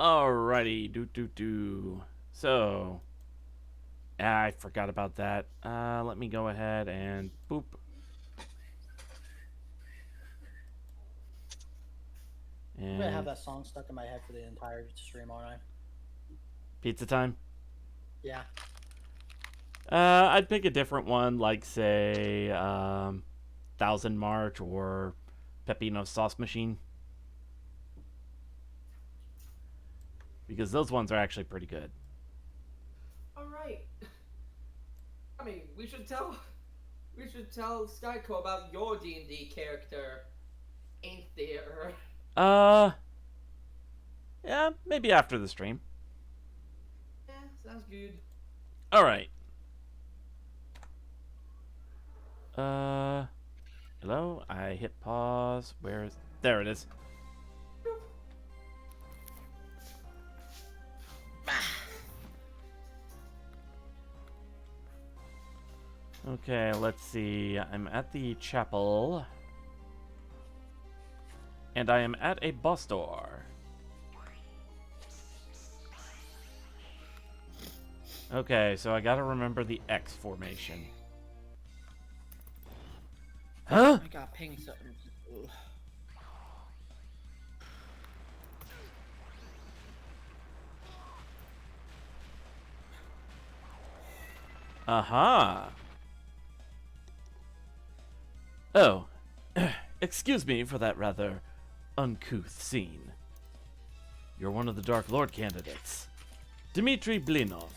Alrighty, So, I forgot about that. Let me go ahead and boop. I'm gonna have And that song stuck in my head for the entire stream, aren't I? pizza time. Yeah. I'd pick a different one, like say, Thousand March or Pepino Sauce Machine, because those ones are actually pretty good. All right. I mean, we should tell Skyco about your D&D character, ain't there? Uh, yeah, maybe after the stream. Yeah, sounds good. All right. Uh, hello. I hit pause. Where is? There it is. Okay, let's see. I'm at the chapel. And I am at a boss door. Okay, so I gotta remember the X formation. Huh? I got ping something. Ugh. Aha. Oh, excuse me for that rather uncouth scene. You're one of the Dark Lord candidates. Dmitry Blinov.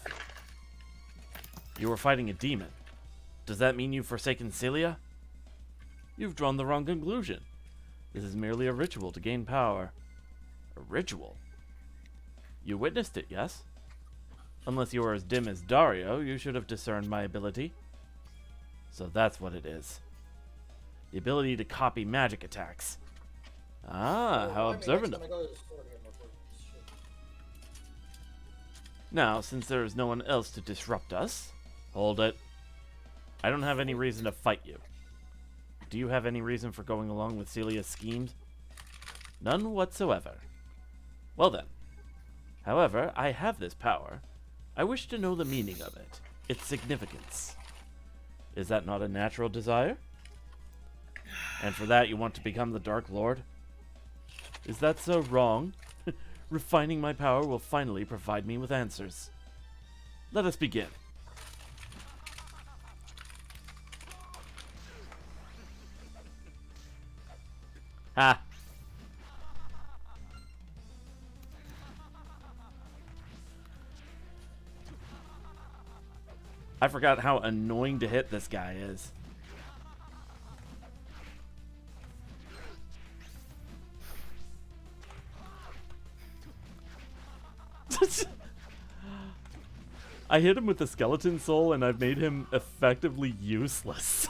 You were fighting a demon. Does that mean you've forsaken Celia? You've drawn the wrong conclusion. This is merely a ritual to gain power. A ritual? You witnessed it, yes? Unless you were as dim as Dario, you should have discerned my ability. So that's what it is. The ability to copy magic attacks. Ah, how observant. Now, since there is no one else to disrupt us... Hold it. I don't have any reason to fight you. Do you have any reason for going along with Celia's schemes? None whatsoever. Well then. However, I have this power. I wish to know the meaning of it, its significance. Is that not a natural desire? And for that you want to become the Dark Lord? Is that so wrong? Refining my power will finally provide me with answers. Let us begin. Ha! I forgot how annoying to hit this guy is. I hit him with the skeleton soul and I've made him effectively useless.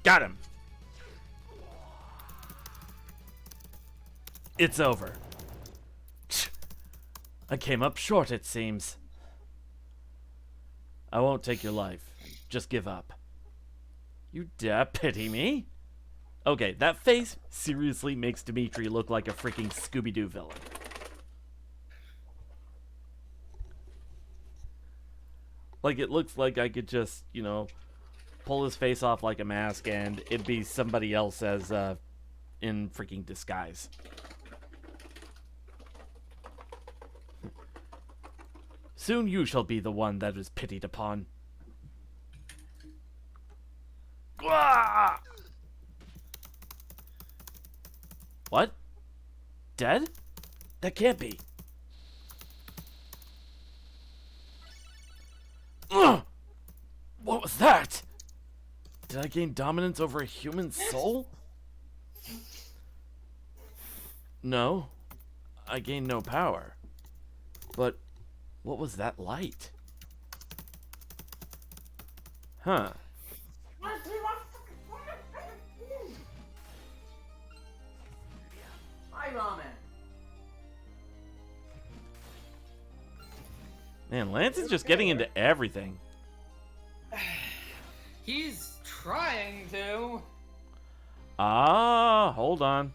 Got him. It's over. I came up short, it seems. I won't take your life. Just give up. You dare pity me? Okay, that face seriously makes Dimitri look like a freaking Scooby-Doo villain. Like, it looks like I could just, pull his face off like a mask and it'd be somebody else as, in freaking disguise. Soon you shall be the one that is pitied upon. Gah! What? Dead? That can't be. Ugh! What was that? Did I gain dominance over a human soul? No. I gained no power. But what was that light? Huh. Hi, ramen. Man, Lance is just getting into everything. He's trying to. Ah, hold on.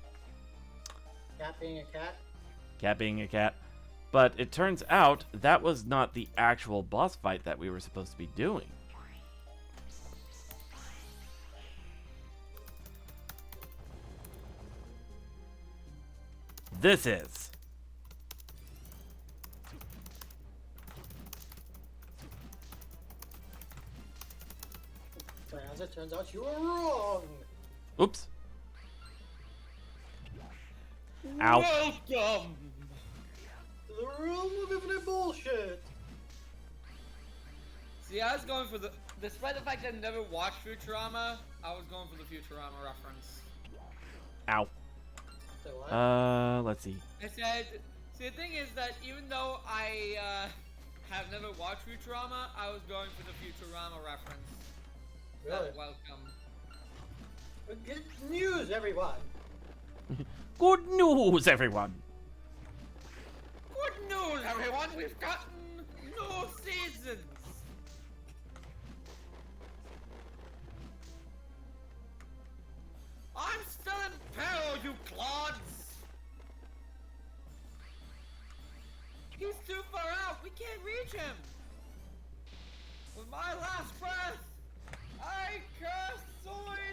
Cat being a cat. Cat being a cat. But it turns out that was not the actual boss fight that we were supposed to be doing. This is. But as it turns out, you were wrong. Oops. Ow. Welcome. To the realm of infinite bullshit. See, I was going for the. Despite the fact that I never watched Futurama, I was going for the Futurama reference. Ow. So what? Let's see. I said. See, the thing is that even though I have never watched Futurama, I was going for the Futurama reference. Really? Welcome. Good news, everyone. Good news, everyone. Good news, everyone! We've gotten new seasons! I'm still in peril, you clods! He's too far out! We can't reach him! With my last breath, I curse Zoidberg!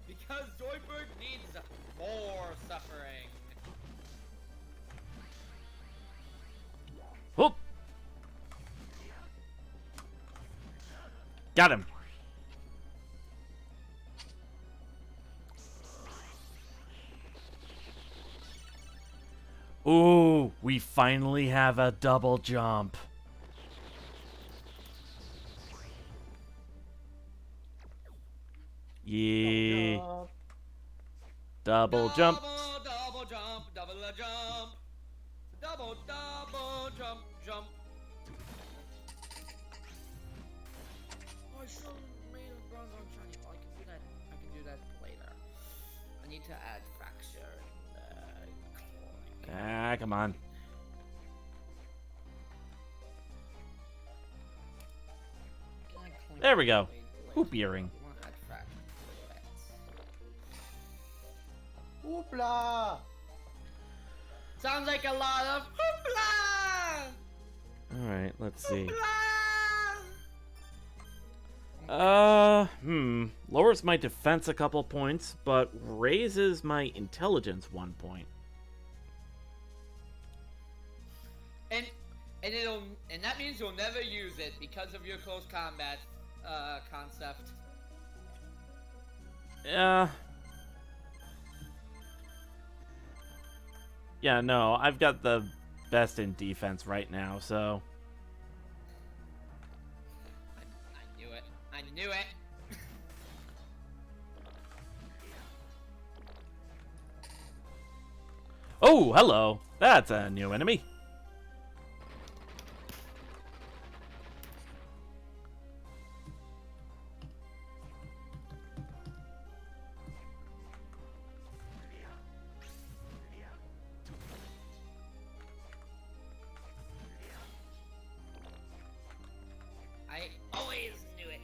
Because Zoidberg needs more suffering. Whoop. Got him. Ooh, we finally have a double jump. Yeah. Double jump. Double jump, double a jump. Double jump, jump. Oh, I should have made a bronze on shiny. Oh, I can do that. I can do that later. I need to add fracture. Ah, come on. There we go. Hoop earring. Hoopla! Sounds like a lot of hoopla! Alright, let's see. Hoopla! Lowers my defense a couple points, but raises my intelligence 1 point. And that means you'll never use it because of your close combat concept. Yeah, no, I've got the best in defense right now, so... I knew it. I knew it. Oh, hello. That's a new enemy. I always knew it.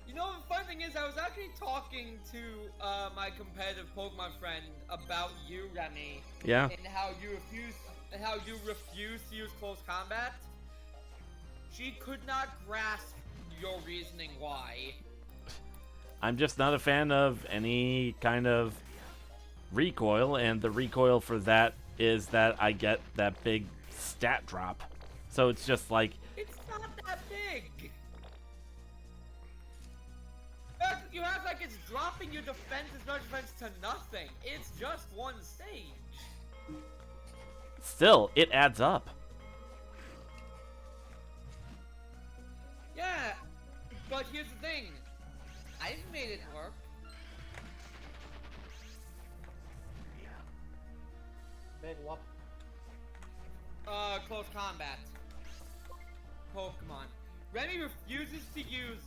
You know, the fun thing is, I was actually talking to my competitive Pokemon friend about you, Remy. Yeah. And how you refuse to use close combat. She could not grasp your reasoning why. I'm just not a fan of any kind of recoil, and the recoil for that is that I get that big stat drop. So it's just like... It's not that big. You act like it's dropping your defense as much defense to nothing. It's just one stage. Still, it adds up. Yeah, but here's the thing. I've made it work. Big whoop. Close combat. Pokemon. Remy refuses to use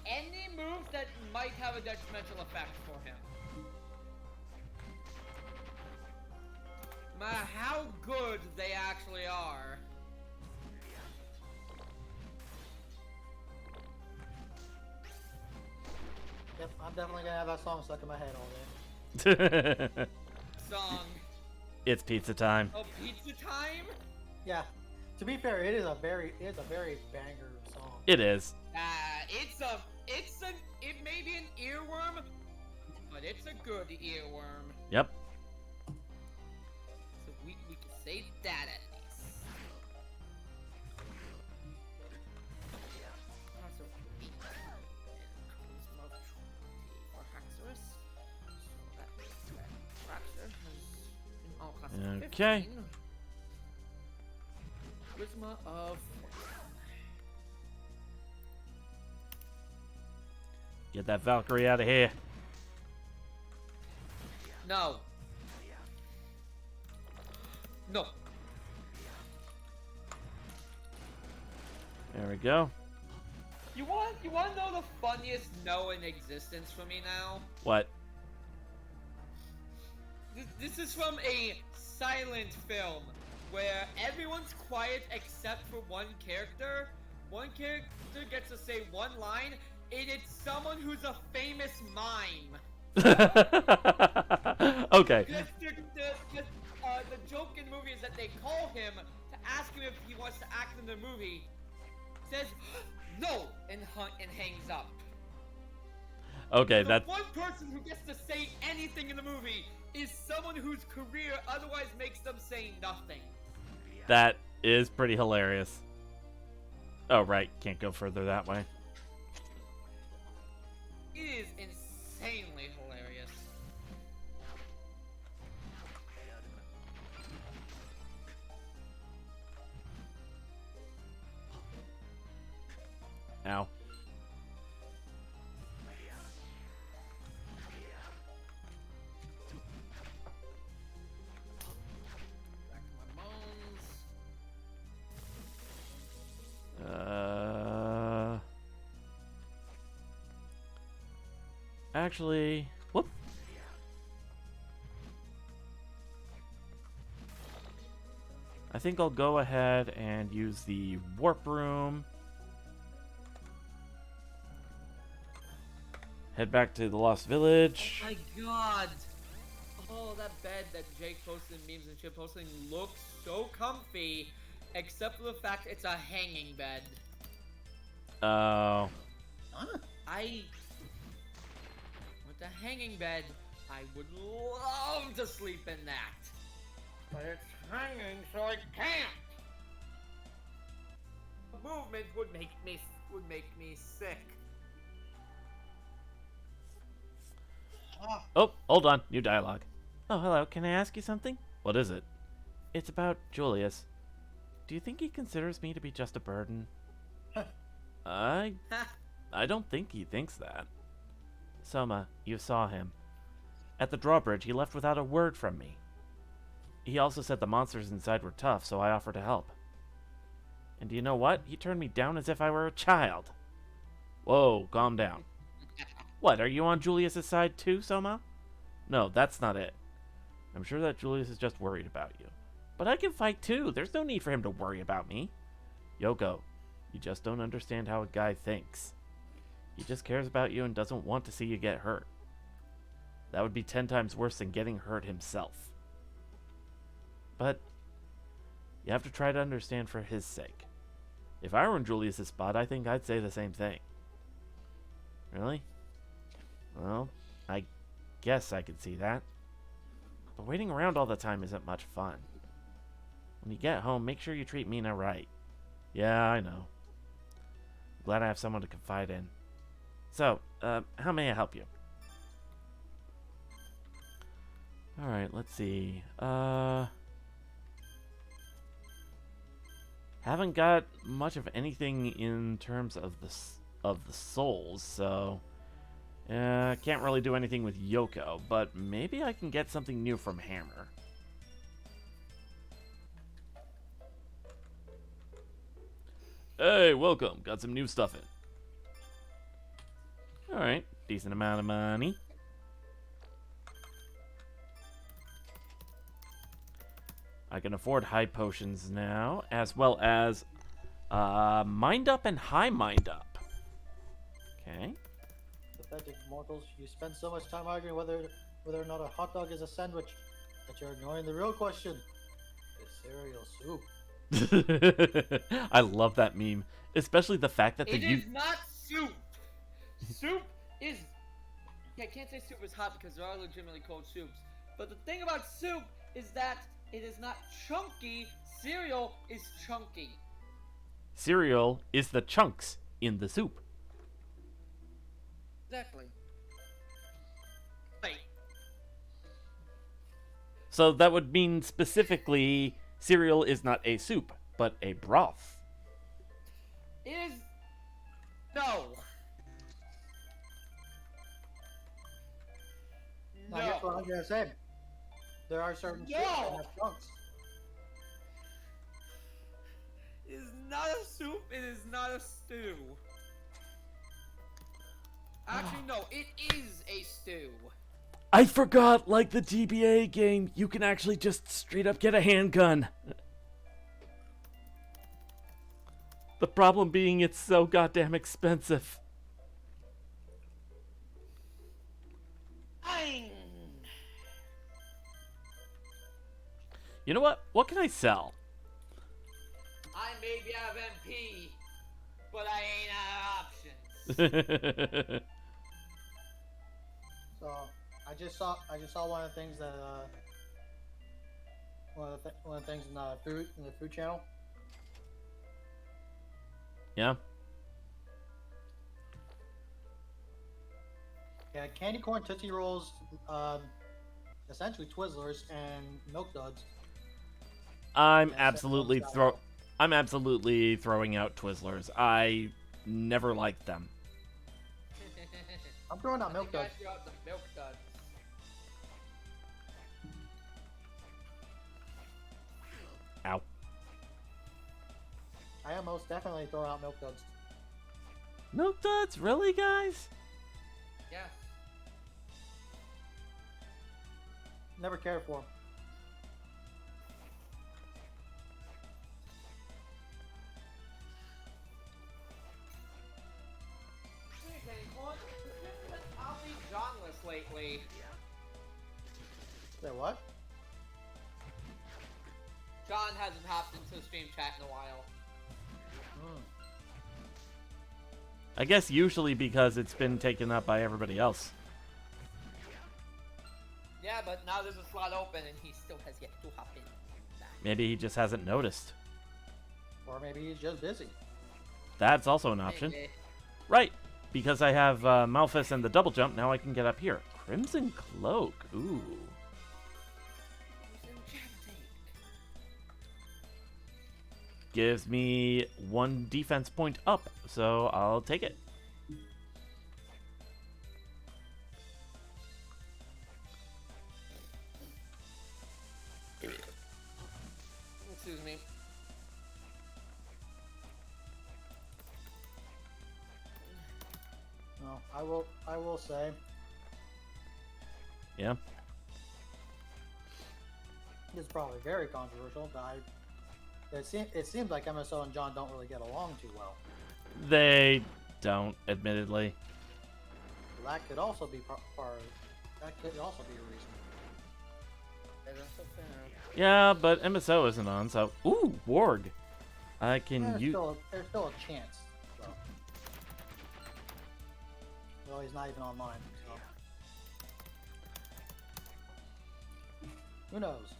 any moves that might have a detrimental effect for him. No matter how good they actually are. Yep, I'm definitely gonna have that song stuck in my head all day. Song. It's pizza time. Oh, pizza time? Yeah. To be fair, it is a very banger song. It is. It may be an earworm, but it's a good earworm. Yep. So we can say that at least. Also, 8 and charisma of 20 for Haxorus. So that means that Fraxer has an all class of 15. Okay. Charisma of 4. Get that Valkyrie out of here. No. No. There we go. You want to know the funniest no in existence for me now? What? This is from a silent film where everyone's quiet except for one character. One character gets to say one line, and it's someone who's a famous mime. Okay. The joke in the movie is that they call him to ask him if he wants to act in the movie. Says no and hangs up. Okay, The that's one person who gets to say anything in the movie is someone whose career otherwise makes them say nothing. that is pretty hilarious. Oh right, can't go further that way. It is insanely hilarious. Ow. Back to my bones. Actually, whoop. I think I'll go ahead and use the warp room. Head back to the Lost Village. Oh my god! Oh, that bed that Jake posted in memes and shit posting looks so comfy, except for the fact it's a hanging bed. Oh. With the hanging bed, I would love to sleep in that. But it's hanging, so I can't. Movement would make me sick. Oh, hold on. New dialogue. Oh, hello. Can I ask you something? What is it? It's about Julius. Do you think he considers me to be just a burden? I don't think he thinks that. Soma, you saw him. At the drawbridge, he left without a word from me. He also said the monsters inside were tough, so I offered to help. And do you know what? He turned me down as if I were a child. Whoa, calm down. What, are you on Julius's side too, Soma? No, that's not it. I'm sure that Julius is just worried about you. But I can fight too. There's no need for him to worry about me. Yoko, you just don't understand how a guy thinks. He just cares about you and doesn't want to see you get hurt. That would be 10 times worse than getting hurt himself. But you have to try to understand for his sake. If I were in Julius's spot, I think I'd say the same thing. Really? Well, I guess I could see that. But waiting around all the time isn't much fun. When you get home, make sure you treat Mina right. Yeah, I know. Glad I have someone to confide in. So, how may I help you? Alright, let's see. Haven't got much of anything in terms of the souls, so Can't really do anything with Yoko, but maybe I can get something new from Hammer. Hey, welcome. Got some new stuff in. Alright, decent amount of money. I can afford high potions now, as well as Mind Up and High Mind Up. Okay. Pathetic mortals, you spend so much time arguing whether or not a hot dog is a sandwich that you're ignoring the real question. Is cereal soup? I love that meme, especially the fact that It is not soup. Soup is. Yeah, I can't say soup is hot because there are legitimately cold soups. But the thing about soup is that it is not chunky. Cereal is chunky. Cereal is the chunks in the soup. Exactly. Right. So that would mean specifically cereal is not a soup, but a broth. It is. No. Now, here's what I'm gonna say. There are certain soups that have chunks. It is not a soup. It is not a stew. Actually, no. It is a stew. I forgot, like the TBA game, you can actually just straight up get a handgun. The problem being it's so goddamn expensive. You know what? What can I sell? I may be out of MP, but I ain't out of options. So I just saw one of the things that one of the things in the food channel. Yeah. Yeah, candy corn Tootsie Rolls, essentially Twizzlers and Milk Duds. I'm Yeah, absolutely throwing out Twizzlers. I never liked them. I'm throwing out Milk Duds. I threw out the Milk Duds. Ow. I am most definitely throwing out Milk Duds. Milk Duds? Really, guys? Yeah. Never cared for them. I'll be Johnless lately. Say what? John hasn't hopped into the stream chat in a while. I guess usually because it's been taken up by everybody else. Yeah, but now there's a slot open and he still has yet to hop in. Maybe he just hasn't noticed. Or maybe he's just busy. That's also an option. Maybe. Right. Because I have Malphus and the double jump, now I can get up here. Crimson Cloak. Ooh. Gives me 1 defense point up, so I'll take it. Excuse me. No, I will say. Yeah. It's probably very controversial, but it seems like MSO and John don't really get along too well. They don't, admittedly. That could also be that could also be a reason. Yeah, but MSO isn't on, so... Ooh, Warg. I can use... There's still a chance, though. Well, he's not even online, so... Who knows?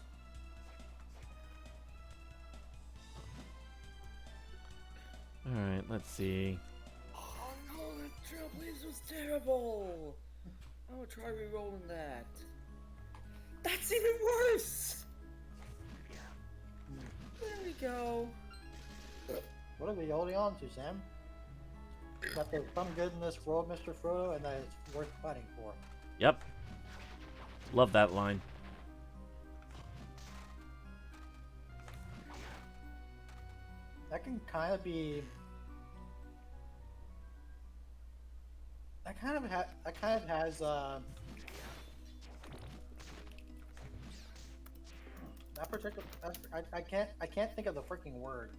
Alright, let's see. Oh no, that Trailblaze was terrible! I'm gonna try re-rolling that. That's even worse! There we go. What are we holding on to, Sam? that there's some good in this world, Mr. Frodo, and that it's worth fighting for. Yep. Love that line. That can kind of be. That kind of has that particular. I can't think of the freaking word.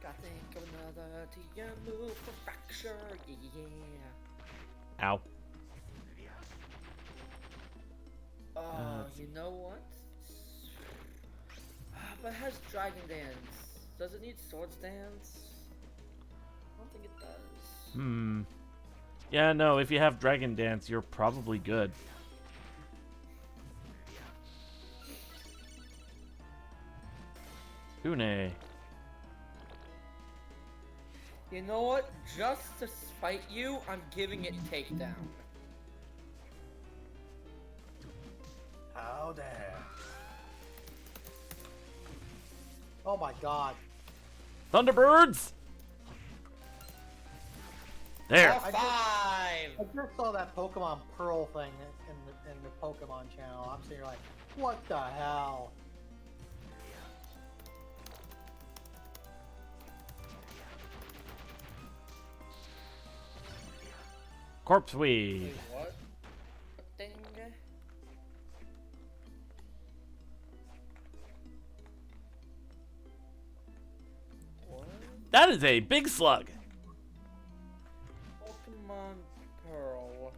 Gotta think of another to move for fracture. Yeah. Ow. You know what? But it has Dragon Dance. Does it need Swords Dance? I don't think it does. Yeah, no, if you have Dragon Dance, you're probably good. Hune. You know what? Just to spite you, I'm giving it Takedown. How dare! Oh my God! Thunderbirds! There! All five! I just saw that Pokemon Pearl thing in the Pokemon channel. I'm sitting here like, what the hell? Corpse Weed. Wait, what? Thing? What? That is a big slug. Pokemon Pearl.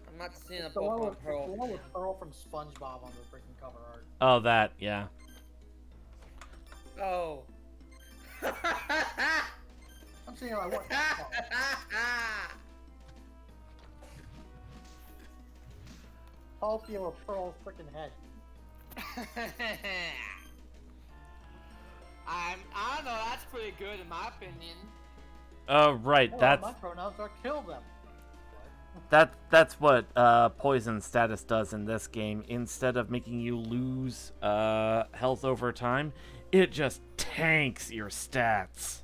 I'm not seeing a The one Pokemon with, Pearl. the one with Pearl from SpongeBob on the freaking cover art. Oh, that, yeah. Oh. I'm sitting here like, what the hell? Palpio with Pearl's freaking head. I don't know, that's pretty good in my opinion. Right, Oh, that's my pronouns are kill them. that's what poison status does in this game. Instead of making you lose health over time, it just tanks your stats.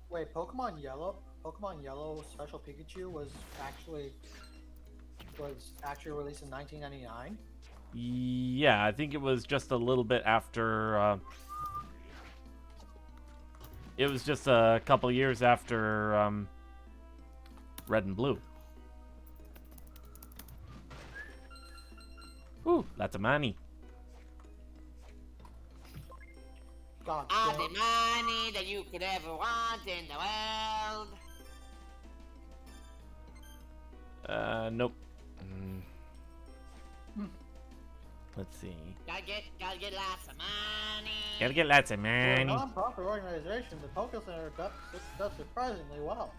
Wait, Pokemon Yellow Special Pikachu was actually released in 1999. Yeah, I think it was just a little bit after. It was just a couple years after Red and Blue. Ooh, lots of money. God All damn. the money that you could ever want in the world. Nope. Let's see. Gotta get lots of money. Gotta get lots of For a money. non-profit organization, the Poke Center does surprisingly well.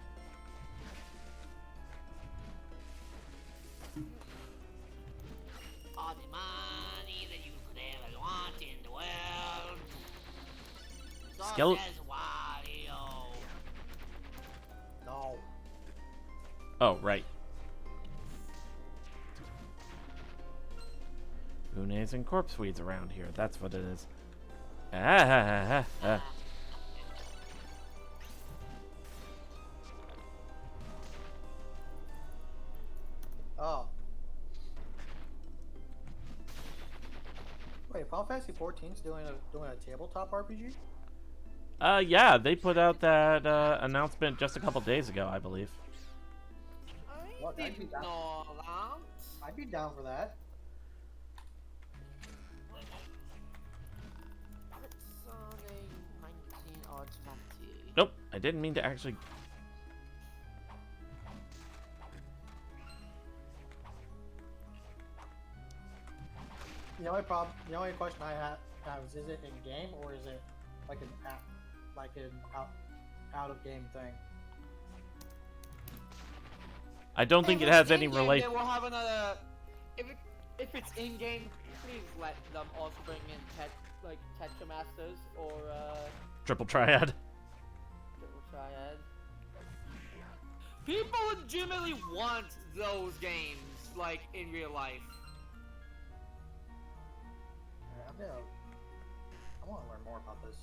All the money that you could ever want in the world. So Skele- says Wario. No. Oh, right. Unes and corpse weeds around here. That's what it is. Oh. Wait, Final Fantasy 14's doing a tabletop RPG? Yeah, they put out that announcement just a couple days ago, I believe. What, I I'd be didn't down- know that. I'd be down for that. It's on a 19 or 20. Nope, I didn't mean to actually. The only question I have is it in game or is it like an out of game thing? I don't think If it has it's any in-game, relation. Then we'll have another. If it's in game, please let them also bring in Tetra Masters or Triple Triad. Triple Triad. People legitimately want those games, like in real life. Yeah, I want to learn more about this.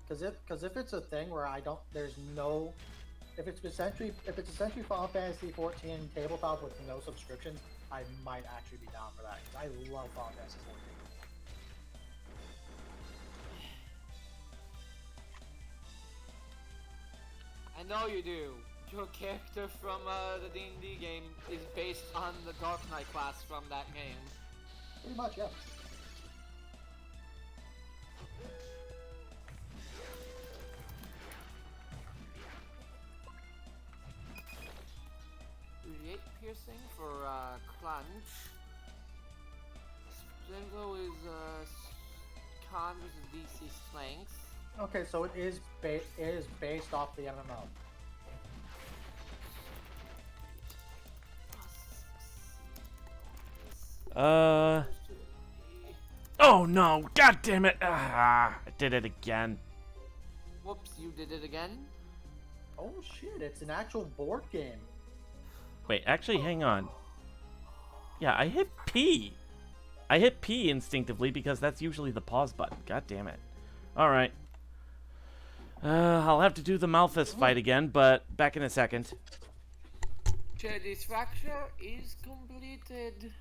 Because if it's a thing where if it's essentially Final Fantasy 14 tabletop with no subscriptions, I might actually be down for that. 'Cause I love Final Fantasy 14. I know you do. Your character from the D&D game is based on the Dark Knight class from that game. Pretty much, yeah. Create piercing for Crunch. Splingo is Con versus DC Strength. Okay, so it is based off the MMO. Oh no! God damn it! Ah, I did it again. Whoops, you did it again? Oh shit! It's an actual board game. Wait, actually, hang on. Yeah, I hit P. I hit P instinctively because that's usually the pause button. God damn it. Alright. I'll have to do the Malthus fight again, but back in a second. This fracture is completed.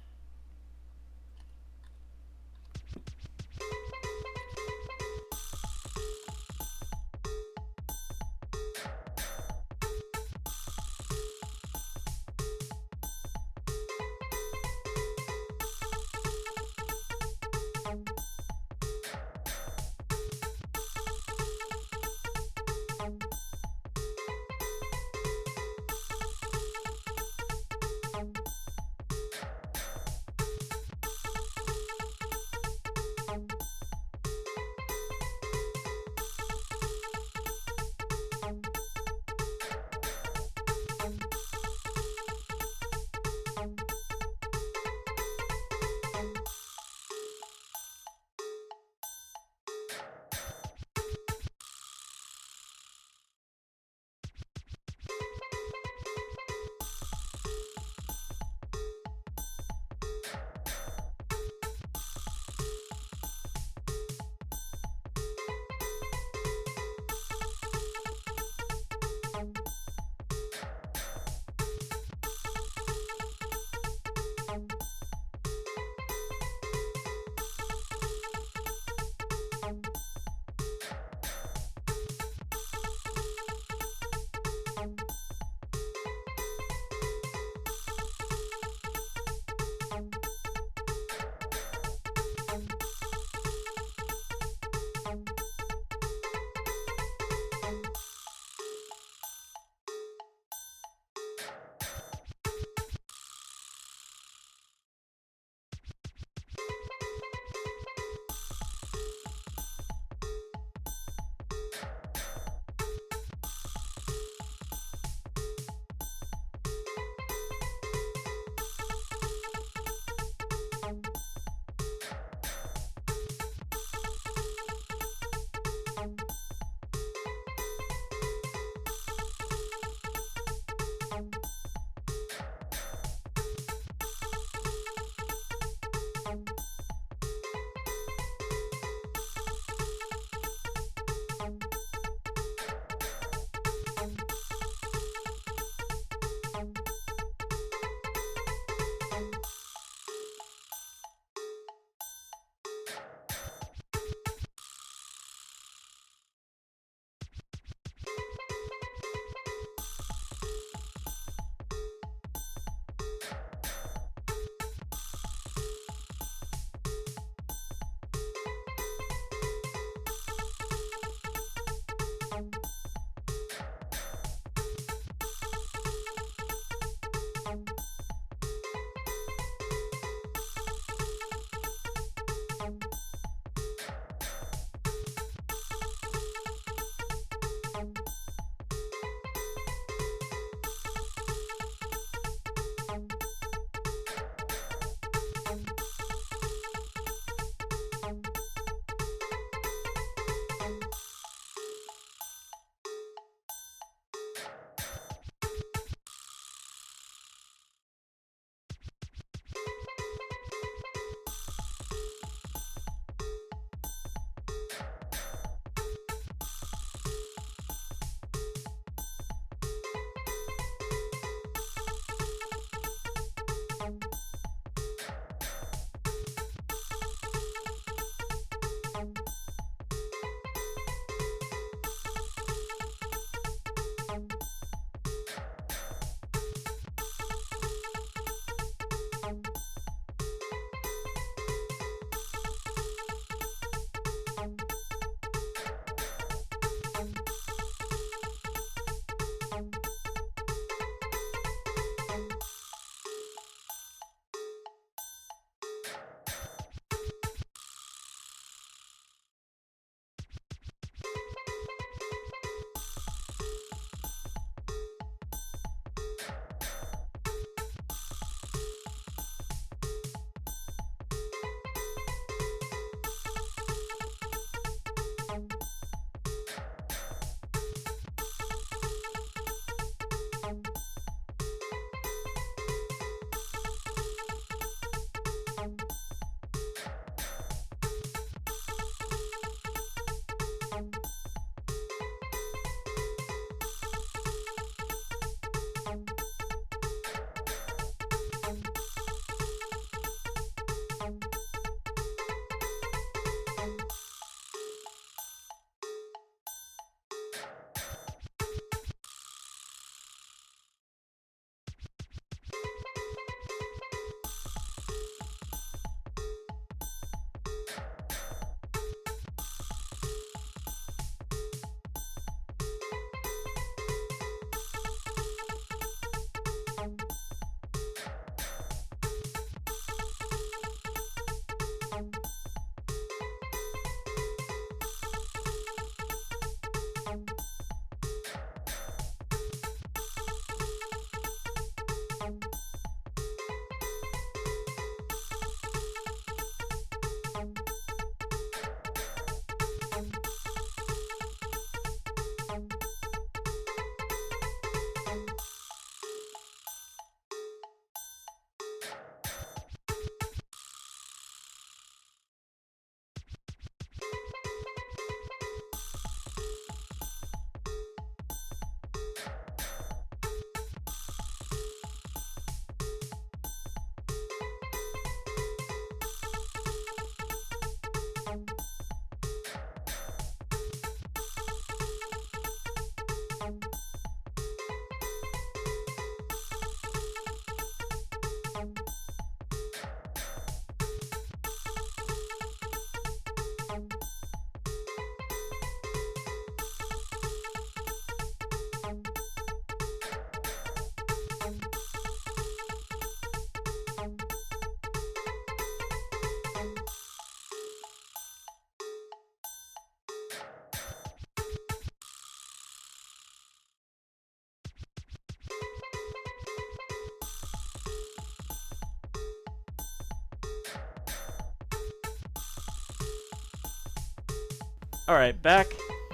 All right, back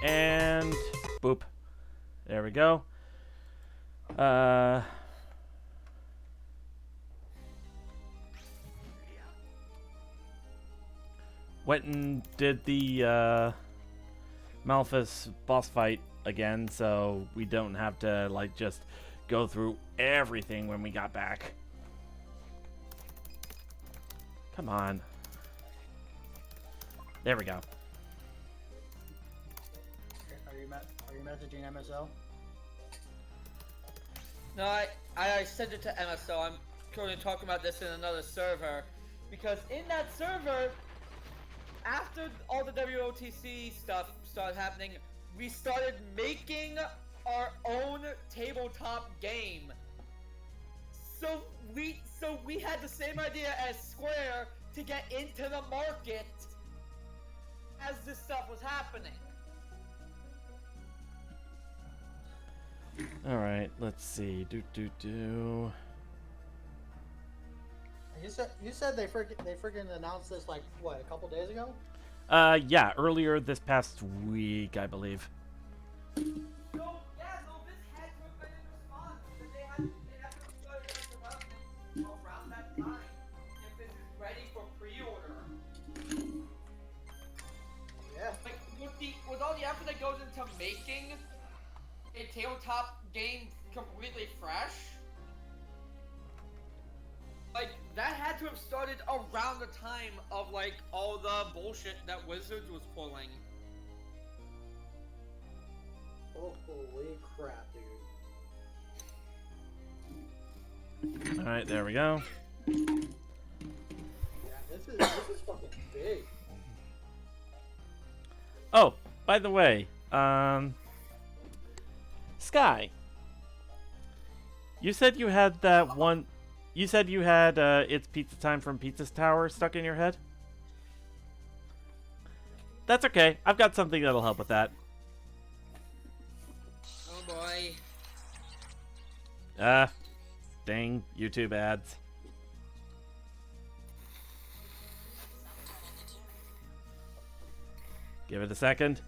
and boop. There we go. Went and did the Malphus boss fight again, so we don't have to like just go through everything when we got back. Come on. There we go. Are you messaging MSO? No, I sent it to MSO. I'm currently talking about this in another server. Because in that server, after all the WOTC stuff started happening, we started making our own tabletop game. So we had the same idea as Square to get into the market as this stuff was happening. All right, let's see. You said they freaking announced this like what, a couple days ago? Yeah, earlier this past week, I believe. So this had to have been in response because they had to start development around that time. If this is ready for pre-order. Yeah. Like with all the effort that goes into making a tabletop game completely fresh, like that had to have started around the time of like all the bullshit that Wizards was pulling. Oh, holy crap, dude. All right, there we go. Yeah, this is fucking big. Oh, by the way, Sky, you said you had that one. You said you had It's Pizza Time from Pizza's Tower stuck in your head? That's okay. I've got something that'll help with that. Oh boy. Dang YouTube ads. Give it a second.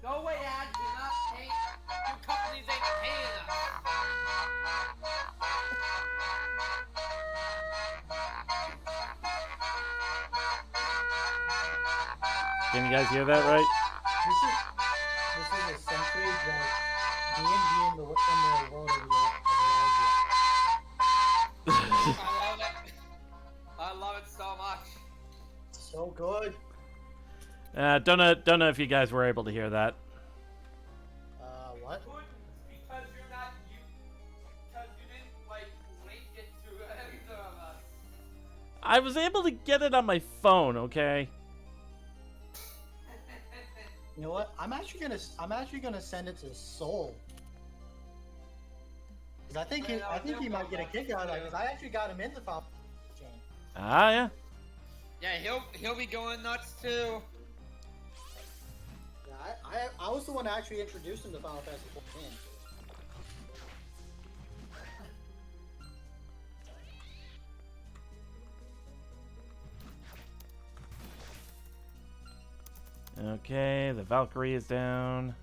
Go away, ads. You're not paying. Your companies ain't paying us. Can you guys hear that right? This is essentially like D&D in the world of the I love it. I love it so much. So good. Don't know if you guys were able to hear that. What? Because you're not because you didn't like link it to either of us. I was able to get it on my phone, okay? You know what? I'm actually gonna send it to Soul. Cause I think he might get a kick out of that. Cause I actually got him into Final Chain. Ah, yeah. Yeah, he'll be going nuts too. Yeah, I was the one that actually introduced him to Final Fantasy 14. Okay, the Valkyrie is down.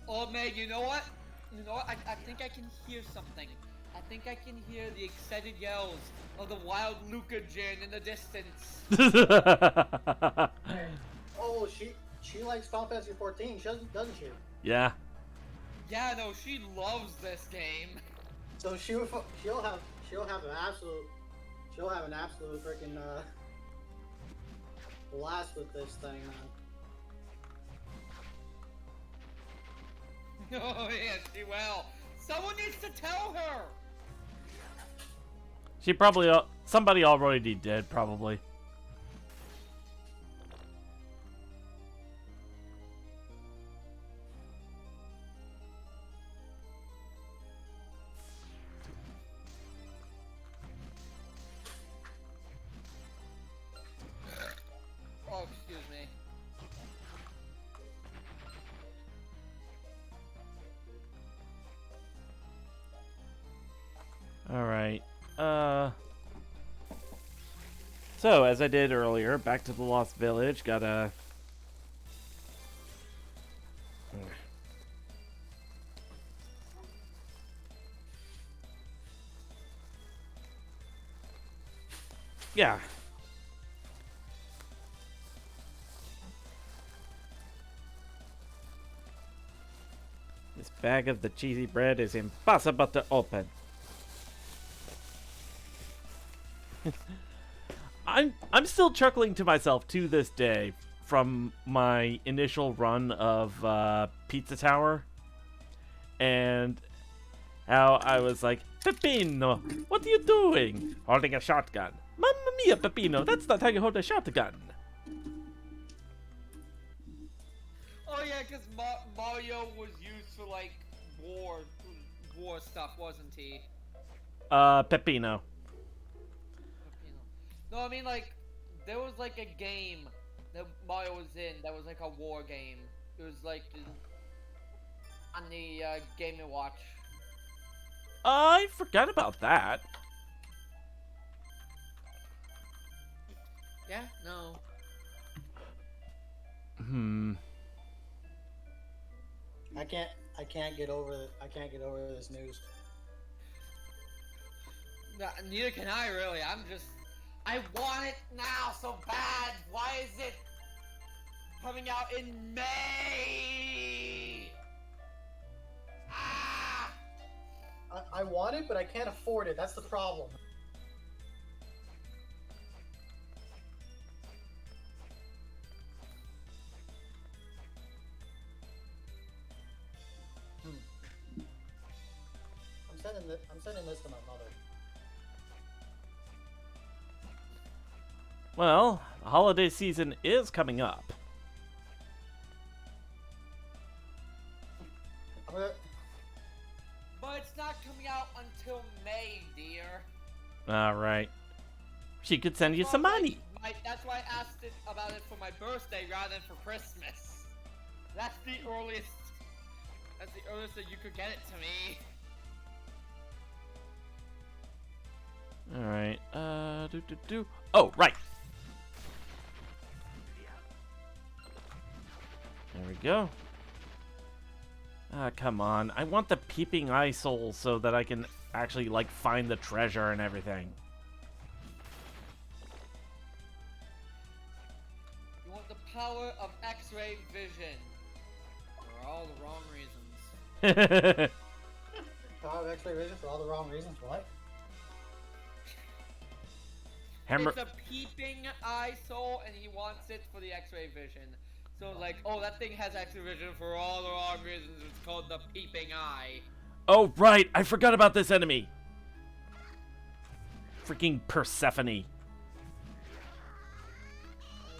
Oh man, you know what? I think I can hear something. I think I can hear the excited yells of the wild Luca Jin in the distance. Oh, she likes Final Fantasy 14, doesn't she? Yeah. Yeah, no, she loves this game. So she'll have an absolute freaking blast with this thing, man. Oh yes, she will. Someone needs to tell her. She probably somebody already did, probably. Oh, excuse me. All right. So, as I did earlier, back to the Lost Village. Gotta... Yeah. This bag of the cheesy bread is impossible to open. I'm still chuckling to myself to this day from my initial run of Pizza Tower, and how I was like, Peppino, what are you doing? Holding a shotgun. Mamma mia, Peppino, that's not how you hold a shotgun. Oh yeah, because Mario was used for like war stuff, wasn't he? Peppino. No, I mean like there was like a game that Mario was in that was like a war game. It was like on the Game & Watch. I forgot about that. Yeah, no. I can't get over this news. Neither can I really. I want it now so bad. Why is it coming out in May? Ah! I want it, but I can't afford it. That's the problem. I'm sending this to my mother. Well, the holiday season is coming up. But it's not coming out until May, dear. Alright. She could send you some money. That's why I asked about it for my birthday rather than for Christmas. That's the earliest that you could get it to me. Alright, Oh, right! There we go. Ah, come on. I want the peeping eye soul so that I can actually, like, find the treasure and everything. You want the power of X-ray vision. For all the wrong reasons. Power of X-ray vision for all the wrong reasons. What? It's a peeping eye soul, and he wants it for the X-ray vision. So like, oh, that thing has X-ray vision for all the wrong reasons. It's called the peeping eye. Oh, right! I forgot about this enemy! Freaking Persephone.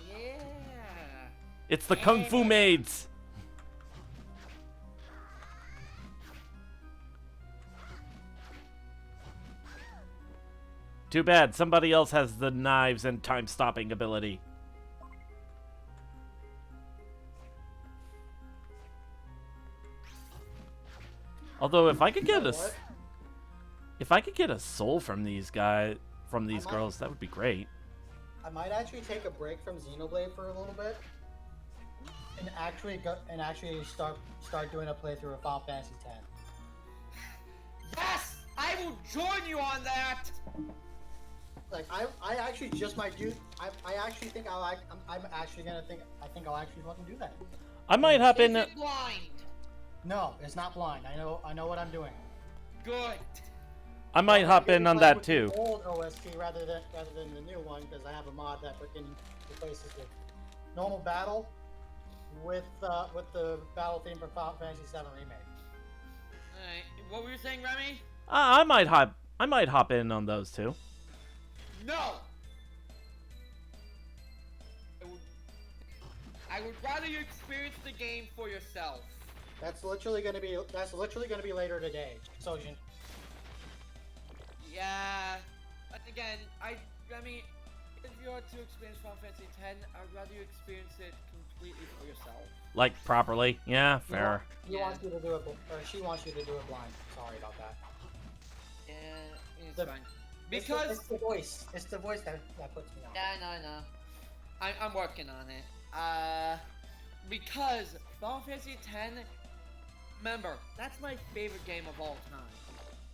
Yeah. It's the Kung Fu Maids! Too bad, somebody else has the knives and time-stopping ability. Although, if I could get a soul from these girls, that would be great. I might actually take a break from Xenoblade for a little bit, and actually start doing a playthrough of Final Fantasy X. Yes, I will join you on that. Like I actually just might do. I actually think I'll. I'm actually gonna think. I think I'll actually fucking do that. I might hop in. Is it blind? No, it's not blind. I know what I'm doing. Good. I might hop in on that With the too. old OST rather than the new one, because I have a mod that freaking replaces the normal battle with the battle theme from Final Fantasy VII Remake. Alright, what were you saying, Remy? I might hop in on those too. No! I would rather you experience the game for yourself. That's literally gonna be later today, Sojin. Yeah, but again, Remy, if you are to experience Final Fantasy X, I'd rather you experience it completely for yourself. Like properly. Yeah, fair. He wants you to do it, or she wants you to do it blind. Sorry about that. Yeah, it's The- fine. Because it's the voice. It's the voice that puts me off. yeah, I know. I'm working on it. Because Final Fantasy X, remember, that's my favorite game of all time.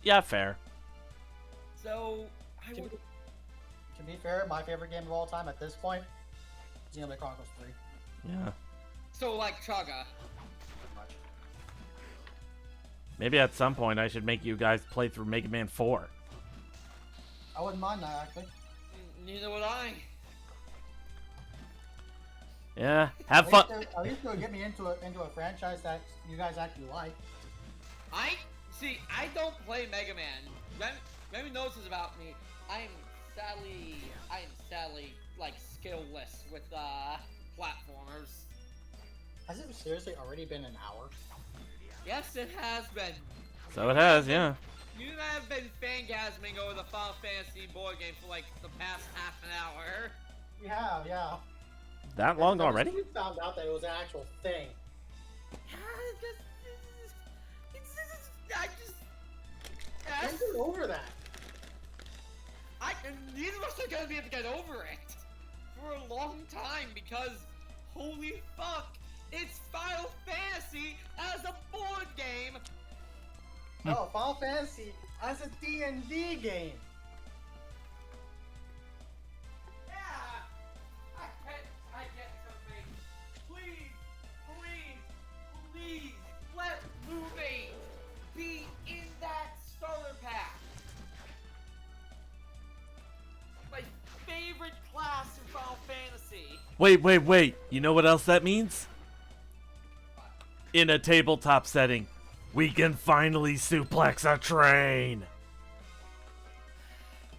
Yeah, fair. So I To would. be, to be fair, my favorite game of all time at this point, Xenoblade Chronicles 3. Yeah. So like Chaga. Pretty much. Maybe at some point I should make you guys play through Mega Man 4. I wouldn't mind that actually. Neither would I. Yeah, have fun. At least it'll get me into a franchise that you guys actually like. I don't play Mega Man. Remy knows this about me. I am sadly like skillless with platformers. Has it seriously already been an hour? Yes, it has been. So it has, yeah. You and I have been fangasming over the Final Fantasy board game for like the past half an hour. We have, yeah. That long Ever already? since we found out that it was an actual thing. Can't get over that. Neither of us are gonna be able to get over it for a long time because, holy fuck, it's Final Fantasy as a board game. No, Final Fantasy as a D&D game. Yeah, I get something. Please, let Movie be in that starter pack. My favorite class in Final Fantasy. Wait. You know what else that means? In a tabletop setting, we can finally suplex a train.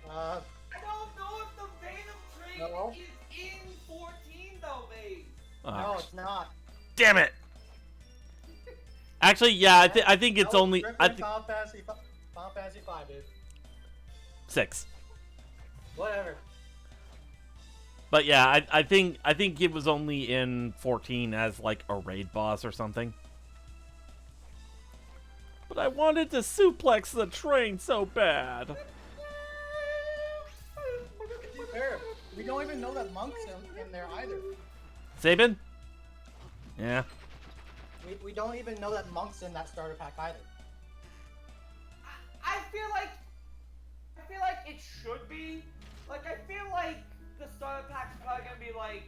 I don't know if the Venom train No. is in 14 though, babe. No, it's not. Damn it! Actually, yeah, I think it's That was only Final Fantasy 5, dude. 6. Whatever. But yeah, I think it was only in 14 as like a raid boss or something. But I wanted to suplex the train so bad. To be fair, we don't even know that Monk's in there either. Sabin? Yeah. We don't even know that Monk's in that starter pack either. I feel like it should be. Like, I feel like the starter pack's probably gonna be like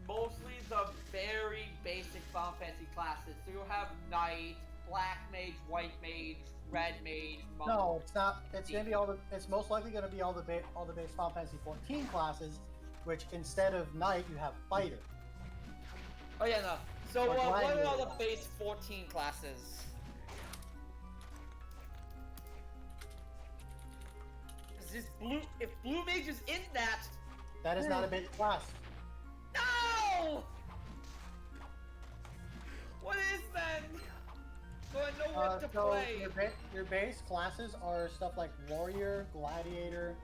mostly the very basic Final Fantasy classes. So you'll have Knight, Black Mage, White Mage, Red Mage, Monk. No, it's not. It's gonna be it's most likely gonna be all the base Final Fantasy 14 classes, which instead of Knight you have Fighter. Oh yeah, no. So Or what are Gladiator all the classes. base 14 classes? If Blue Mage is in that, That is not a base class. no! What is then? So I know what to So play. your base classes are stuff like Warrior, Gladiator.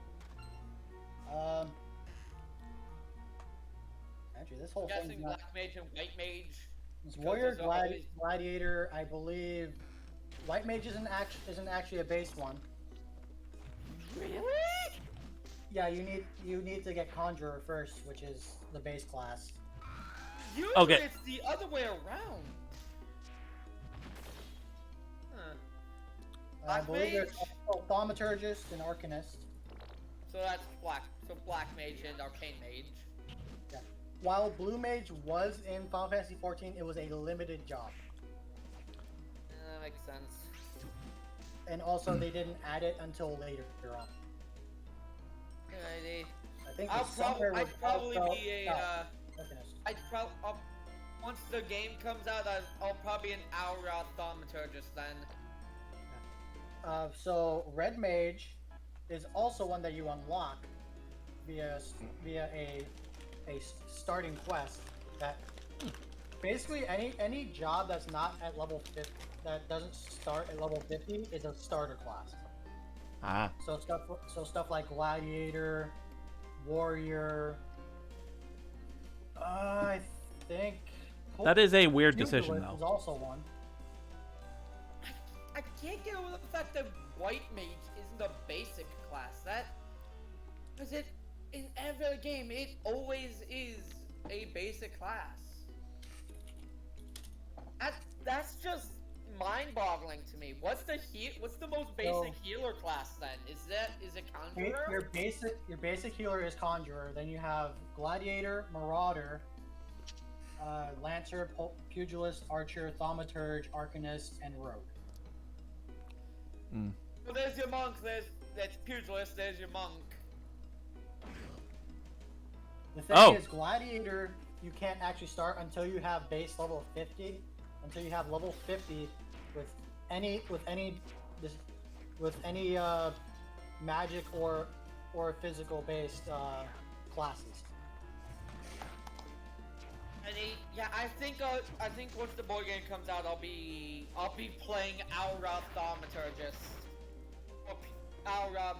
Actually, this whole I'm thing's guessing not. Black Mage and White Mage. It's Warrior, those are always- Gladiator. I believe White Mage isn't actually a base one. Really? Yeah, you need to get Conjurer first, which is the base class. Usually Okay. it's the other way around. Huh. I Black believe there's Mage? also Thaumaturgist and Arcanist. So that's Black. So Black Mage and Arcane Mage. Yeah. While Blue Mage was in Final Fantasy 14, it was a limited job. That makes sense. and also they didn't add it until later on. Alrighty. I think I'd it's somewhere probably with be also- a. no, not finished. I'd probably once the game comes out, I'll probably be an Aura Thaumaturgist then. So Red Mage is also one that you unlock via a starting quest. That basically any job that's not at level 50, that doesn't start at level 50, is a starter class. Ah. So stuff like Gladiator, Warrior. I think That is a weird decision, Pugilist is though. also one. I can't get over the fact that White Mage isn't a basic class. Because it in every other game it always is a basic class. That's just mind-boggling to me. What's the most basic healer class then? Is it Conjurer? Your basic healer is Conjurer. Then you have Gladiator, Marauder, Lancer, Pugilist, Archer, Thaumaturge, Arcanist, and Rogue. Well, there's your monk. That's Pugilist. There's your monk. The thing is, Gladiator, you can't actually start until you have base level 50. Until you have level 50 with any magic or physical based classes. I think once the board game comes out, I'll be playing Aura Thaumaturgist or Aura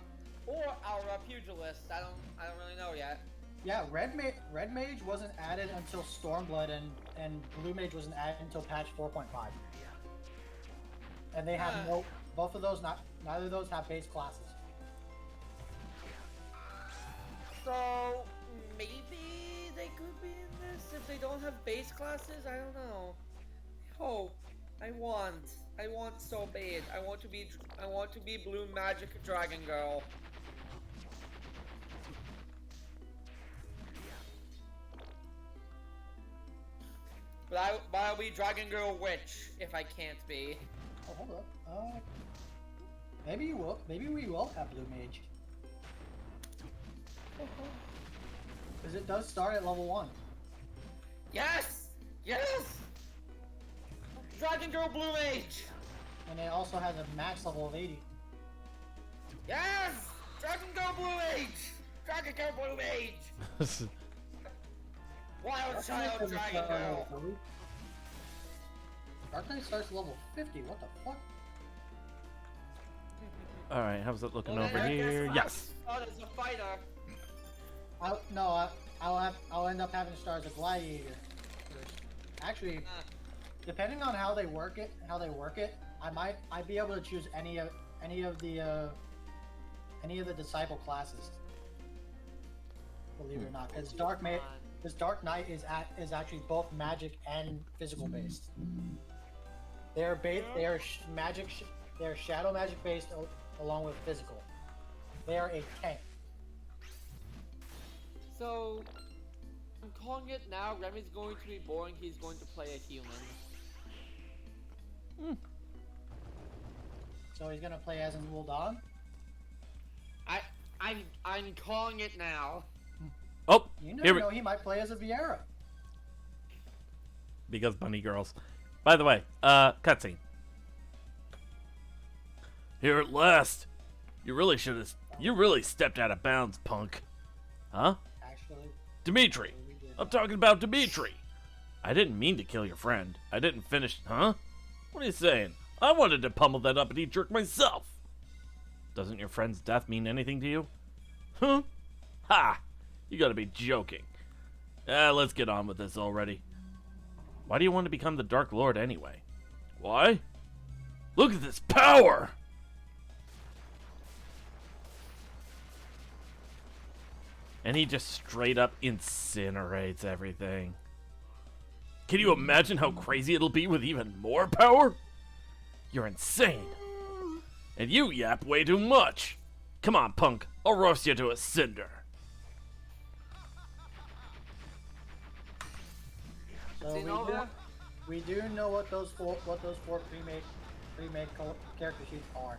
Pugilist. I don't really know yet. Yeah, Red Mage wasn't added until Stormblood, and Blue Mage wasn't added until patch 4.5. And they have neither of those have base classes. So maybe they could be in this if they don't have base classes. I don't know. I hope. I want so bad. I want to be Blue Magic Dragon Girl. But I'll be Dragon Girl Witch if I can't be. Oh, hold up. Maybe you will. Maybe we will have Blue Mage. Because it does start at level 1. Yes! Yes! Dragon Girl Blue Mage! And it also has a max level of 80. Yes! Dragon Girl Blue Mage! Dragon Girl Blue Mage! Wild Child Dragon Girl! Dark Knight starts at level 50. What the fuck? All right, how's it looking Well, over then I guess here? I'll Yes. start as a fighter. I'll end up having to start as a Gladiator first. Actually, depending on how they work it, I'd be able to choose any of the disciple classes. Believe it or not, because Dark Knight is actually both magic and physical based. They are shadow magic based along with physical. They are a tank. So, I'm calling it now. Remy's going to be boring. He's going to play a human. So he's gonna play as an Ul'Dan? I'm calling it now. Oh, You here never we know, he might play as a Viera. because bunny girls. By the way, cutscene. Here at last. You really stepped out of bounds, punk. Huh? Actually, Dimitri. we did. I'm talking about Dimitri. I didn't mean to kill your friend. I didn't finish, huh? What are you saying? I wanted to pummel that uppity jerk myself. Doesn't your friend's death mean anything to you? Huh? Ha! You gotta be joking. Let's get on with this already. Why do you want to become the Dark Lord anyway? Why? Look at this power! And he just straight up incinerates everything. Can you imagine how crazy it'll be with even more power? You're insane. And you yap way too much. Come on, punk. I'll roast you to a cinder. So we do know what those four pre-made character sheets are.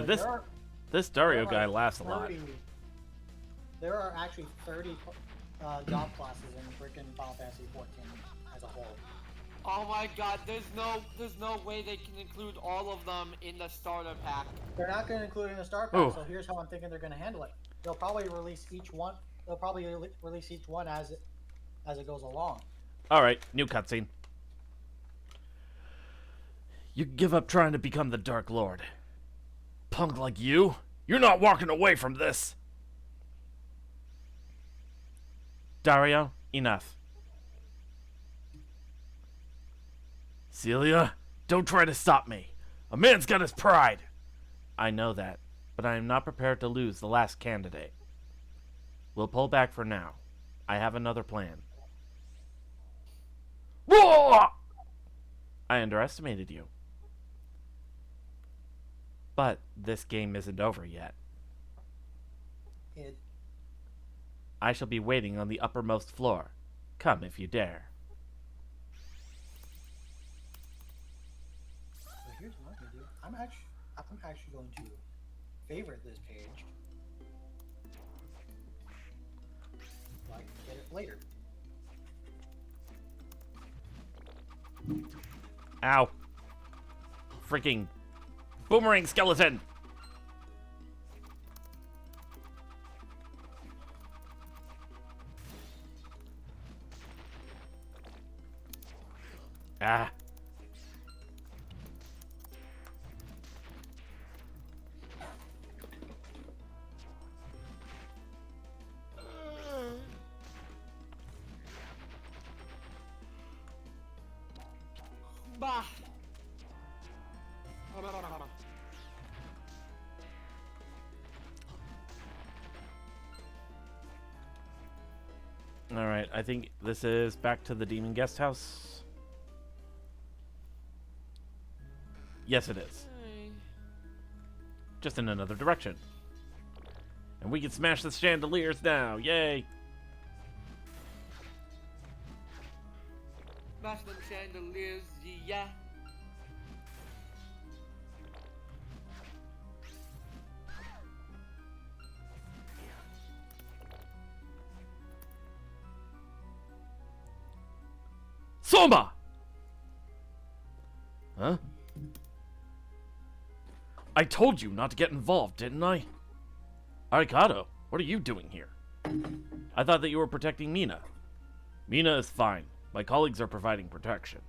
So This there are- this Dario there guy are laughs a lot. 30 There are actually 30 job classes in freaking Final Fantasy 14 as a whole. Oh my god, there's no way they can include all of them in the starter pack. They're not going to include it in the start pack, Ooh. so here's how I'm thinking they're going to handle it. They'll probably release each one. They'll probably release each one as it goes along. All right, new cutscene. You give up trying to become the Dark Lord. Punk like you, you're not walking away from this. Dario, enough. Celia, don't try to stop me. A man's got his pride. I know that, but I am not prepared to lose the last candidate. We'll pull back for now. I have another plan. Whoa! I underestimated you. But this game isn't over yet. It I shall be waiting on the uppermost floor. Come if you dare. So here's what I'm gonna do. I'm actually going to favorite this page. So I can get it later. Ow. Freaking boomerang skeleton. Ah. Bah. Alright, I think this is back to the Demon Guest House. Yes, it is. Just in another direction. And we can smash the chandeliers now. Yay! Smash them chandeliers, yeah. Soma! Huh? I told you not to get involved, didn't I? Arigato, what are you doing here? I thought that you were protecting Mina. Mina is fine. My colleagues are providing protection.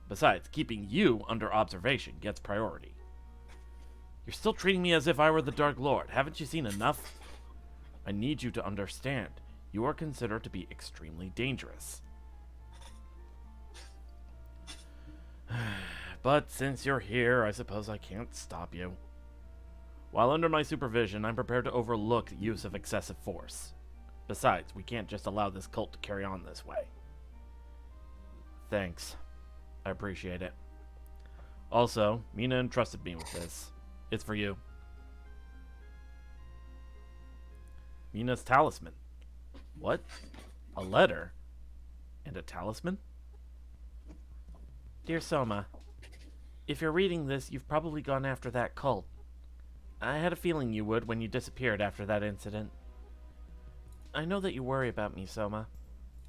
Besides, keeping you under observation gets priority. You're still treating me as if I were the Dark Lord. Haven't you seen enough? I need you to understand. You are considered to be extremely dangerous. But since you're here, I suppose I can't stop you. While under my supervision, I'm prepared to overlook the use of excessive force. Besides, we can't just allow this cult to carry on this way. Thanks. I appreciate it. Also, Mina entrusted me with this. It's for you. Mina's talisman. What? A letter? And a talisman? Dear Soma, if you're reading this, you've probably gone after that cult. I had a feeling you would when you disappeared after that incident. I know that you worry about me, Soma,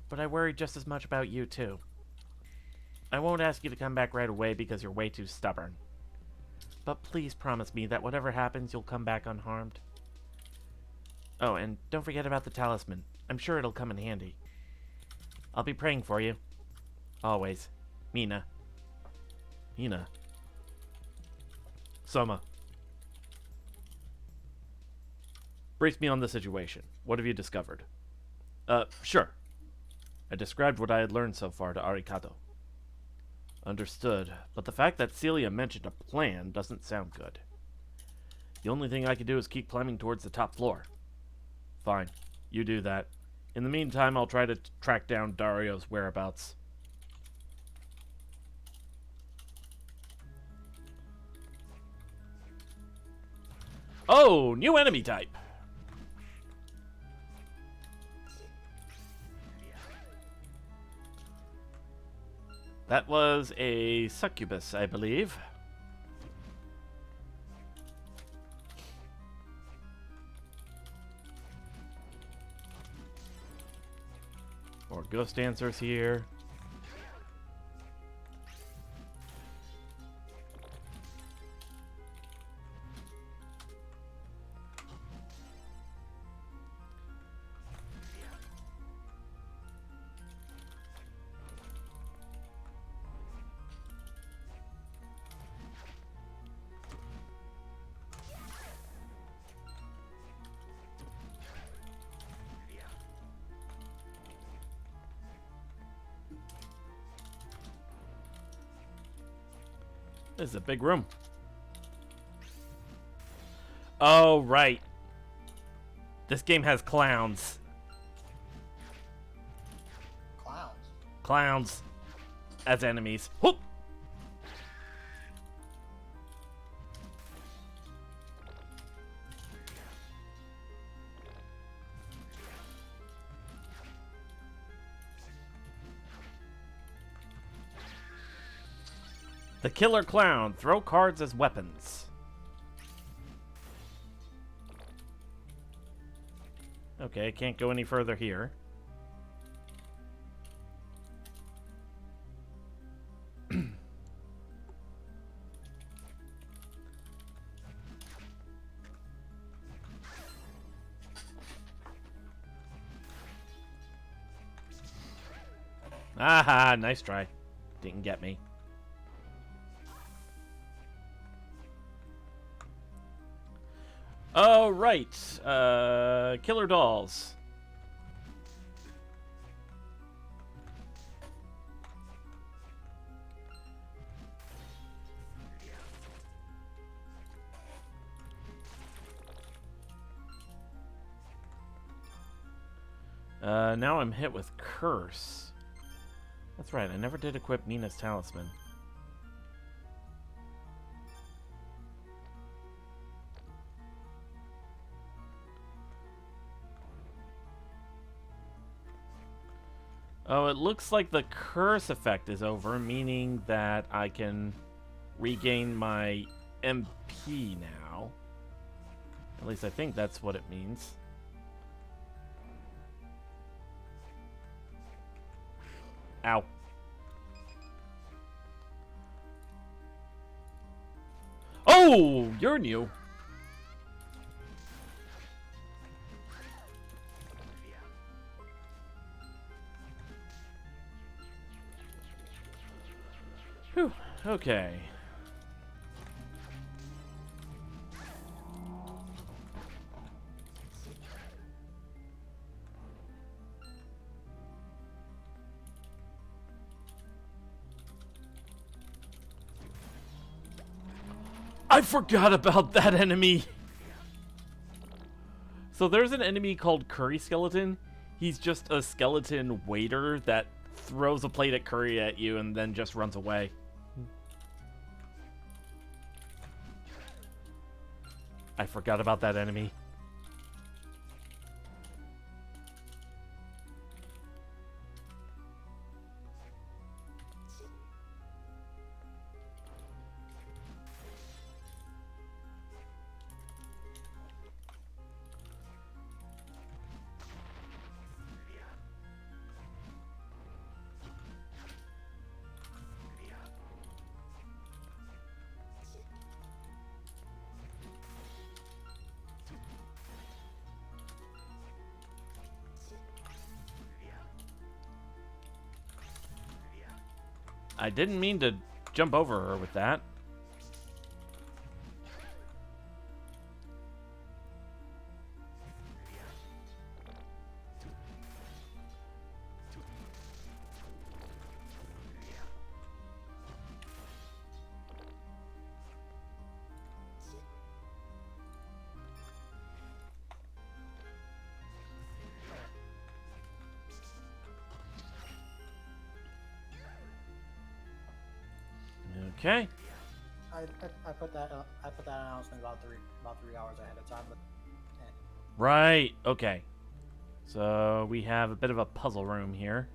but I worry just as much about you, too. I won't ask you to come back right away because you're way too stubborn. But please promise me that whatever happens, you'll come back unharmed. Oh, and don't forget about the talisman. I'm sure it'll come in handy. I'll be praying for you. Always. Mina. Mina. Soma. Brief me on the situation. What have you discovered? Sure. I described what I had learned so far to Arikado. Understood, but the fact that Celia mentioned a plan doesn't sound good. The only thing I can do is keep climbing towards the top floor. Fine, you do that. In the meantime, I'll try to track down Dario's whereabouts. Oh, new enemy type! That was a succubus, I believe. More ghost dancers here. This is a big room. Oh, right. This game has clowns. Clowns. Clowns as enemies. Whoop! The killer clown. Throw cards as weapons. Okay, can't go any further here. Aha, nice try. Didn't get me. Oh, right. Killer dolls. Now I'm hit with curse. That's right, I never did equip Mina's talisman. Oh, it looks like the curse effect is over, meaning that I can regain my MP now. At least I think that's what it means. Ow. Oh, you're new. Whew, okay. I forgot about that enemy. So there's an enemy called Curry Skeleton. He's just a skeleton waiter that throws a plate of curry at you and then just runs away. I forgot about that enemy. I didn't mean to jump over her with that. Okay. I put that announcement about three hours ahead of time, but Right. Okay. So we have a bit of a puzzle room here.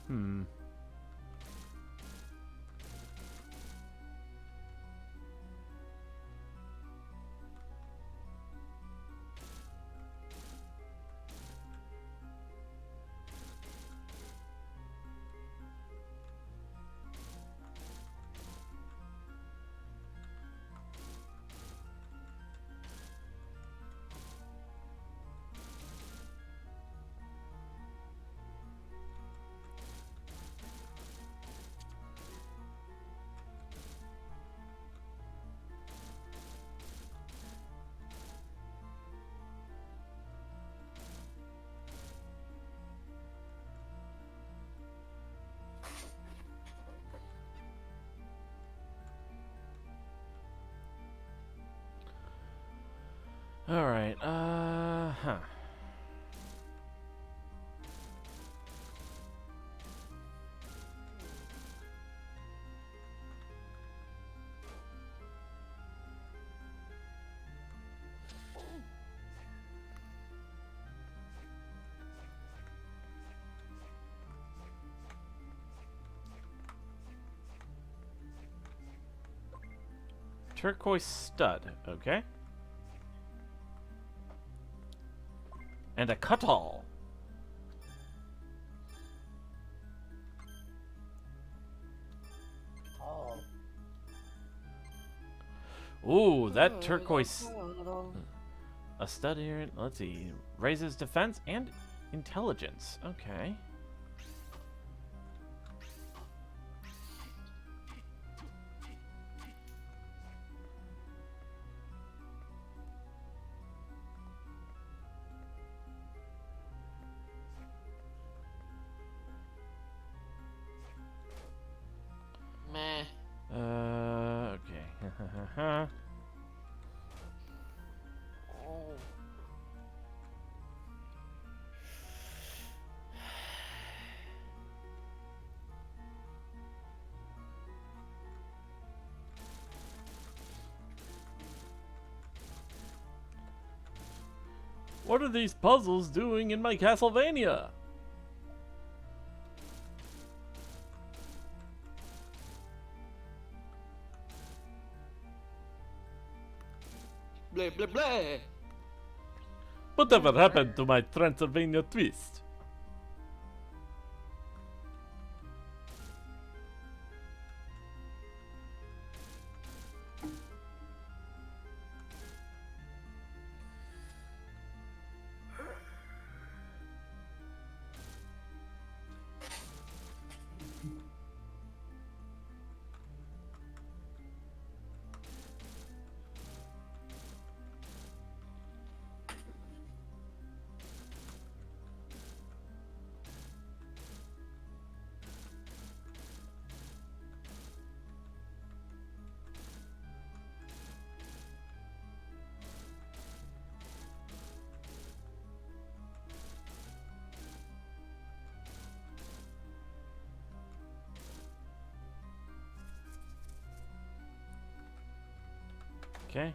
Hmm. All right. Huh. Turquoise stud. Okay. And a cutall. oh, Ooh, that turquoise. A stud here. Let's see. Raises defense and intelligence. Okay. Meh. Okay. Oh. What are these puzzles doing in my Castlevania? Blah blah blah. Whatever happened to my Transylvania twist? Okay.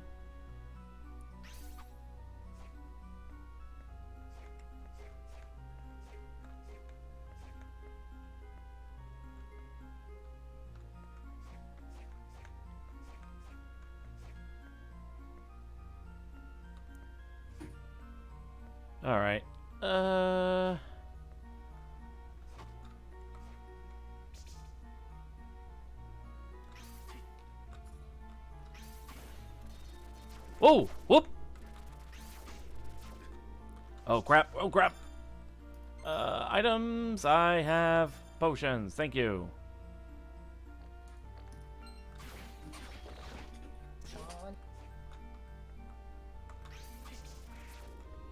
All right. Whoa! Whoop! Oh crap! Oh crap! Items. I have potions. Thank you. One.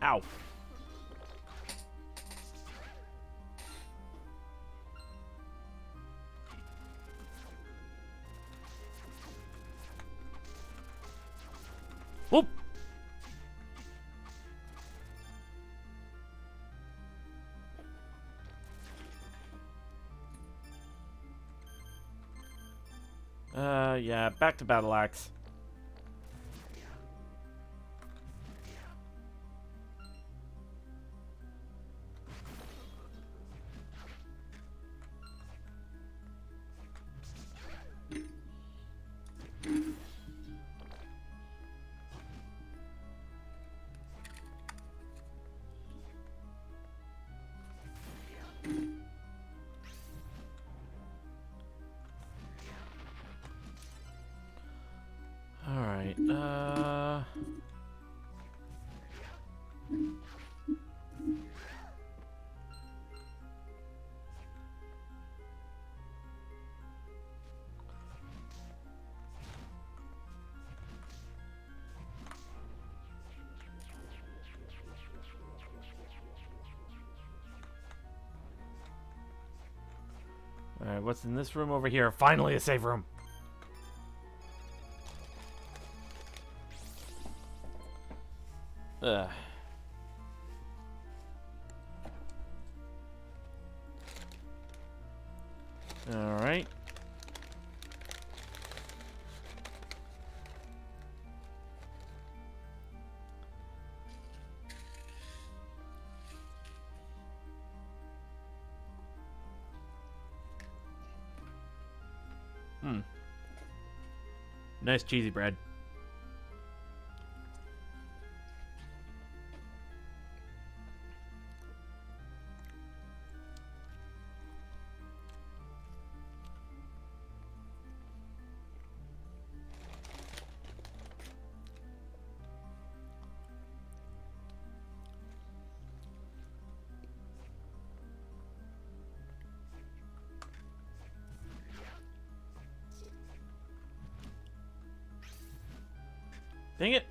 Ow! Whoop! Yeah, back to battle axe. All right. All right. What's in this room over here? Finally, a save room. Ugh. All right. Nice cheesy bread. Dang it.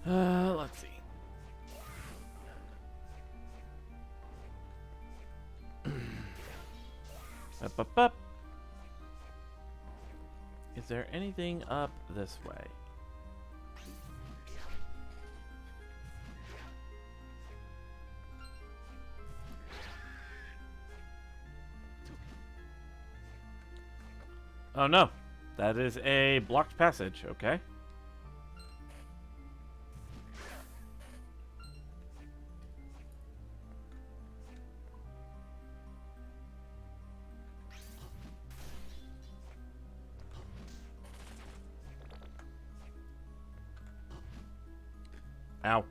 Let's see. Up. Is there anything up this way? Oh no, that is a blocked passage. Okay. Ow.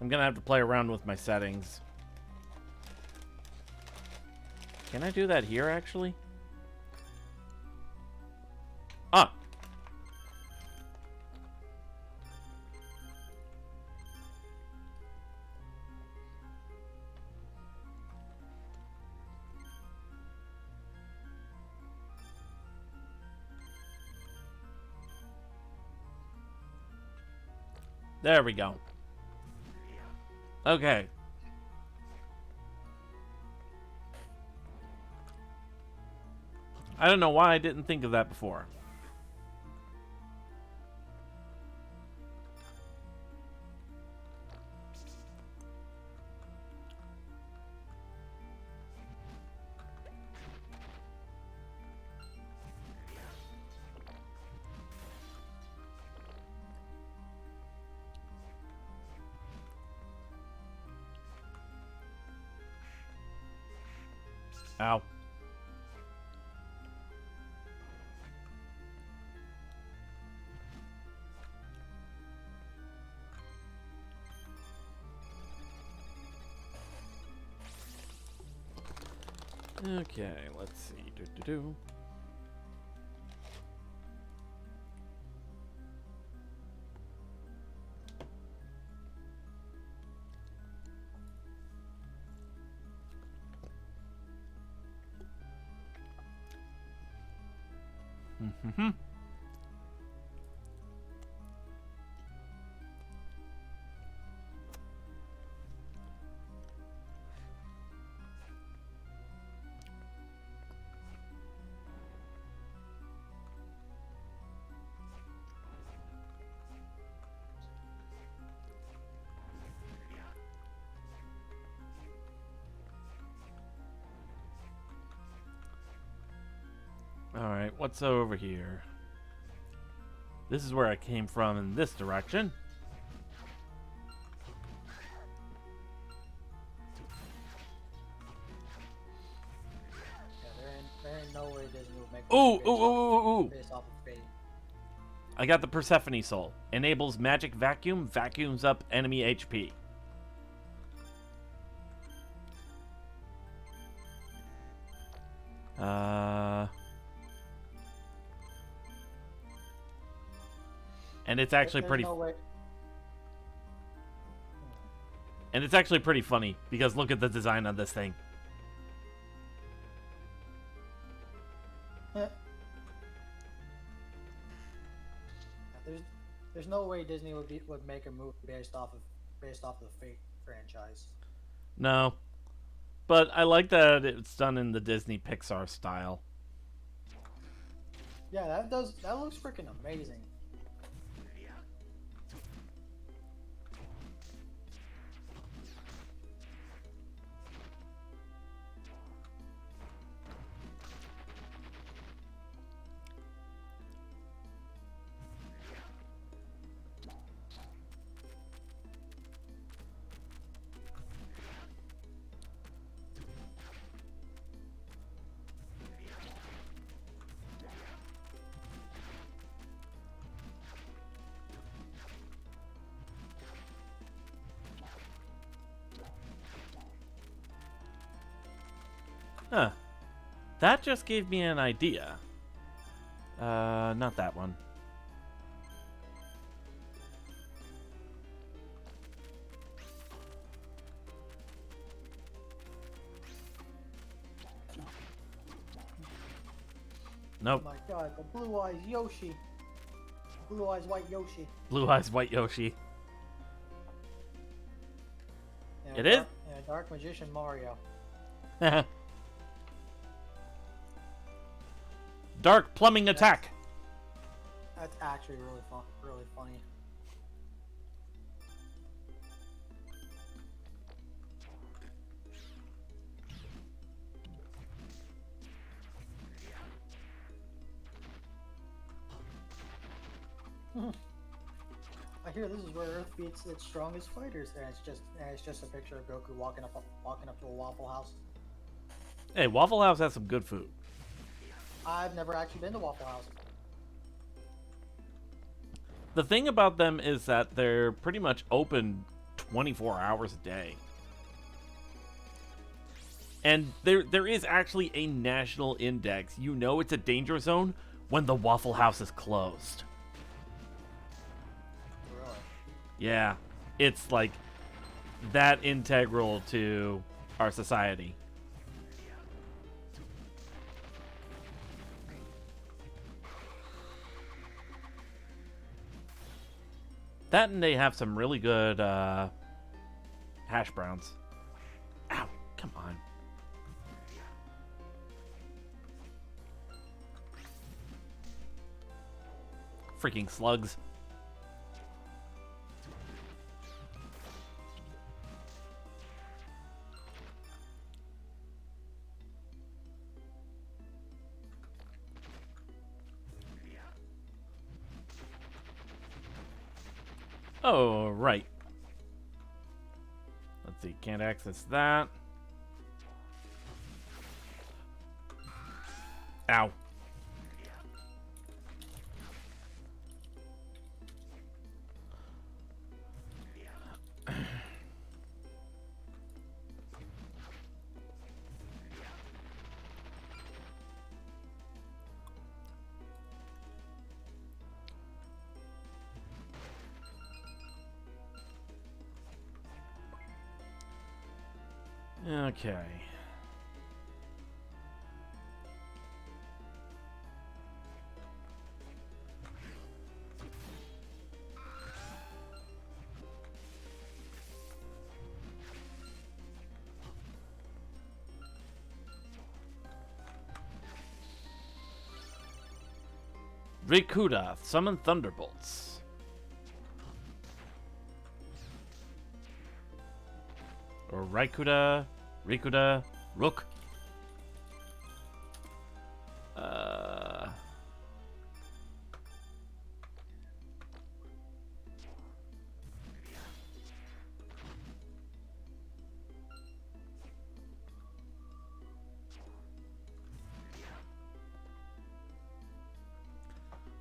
I'm gonna have to play around with my settings. Can I do that here, actually? Ah! There we go. Okay. I don't know why I didn't think of that before. Ow. Okay, let's see. Do. Mm-hmm. Alright, what's over here? This is where I came from in this direction. Yeah, there ain't no way Disney would make Ooh, based ooh, ooh, ooh. based off of Fate. I got the Persephone Soul. Enables magic vacuum, vacuums up enemy HP. And it's actually There's pretty... no way. And it's actually pretty funny, because look at the design on this thing. Yeah. There's no way Disney would make a movie based off of the Fate franchise. No. But I like that it's done in the Disney Pixar style. Yeah, that looks freaking amazing. Huh. That just gave me an idea. Not that one. Nope. Oh my god, the blue eyes Yoshi. Blue eyes white Yoshi. Blue Eyes White Yoshi. Yeah, It is? Yeah, Dark Magician Mario. Dark Plumbing Attack. That's actually really fun, really funny. I hear this is where Earth beats its strongest fighters, and it's just a picture of Goku walking up to a Waffle House. Hey, Waffle House has some good food. I've never actually been to Waffle House. The thing about them is that they're pretty much open 24 hours a day. And there is actually a national index. You know it's a danger zone when the Waffle House is closed. Really? Yeah, it's like that integral to our society. That and they have some really good hash browns. Ow, come on. Freaking slugs. Oh, right. Let's see, can't access that. Ow. Okay. Rikuda, summon thunderbolts. Or Rikuda, Rook.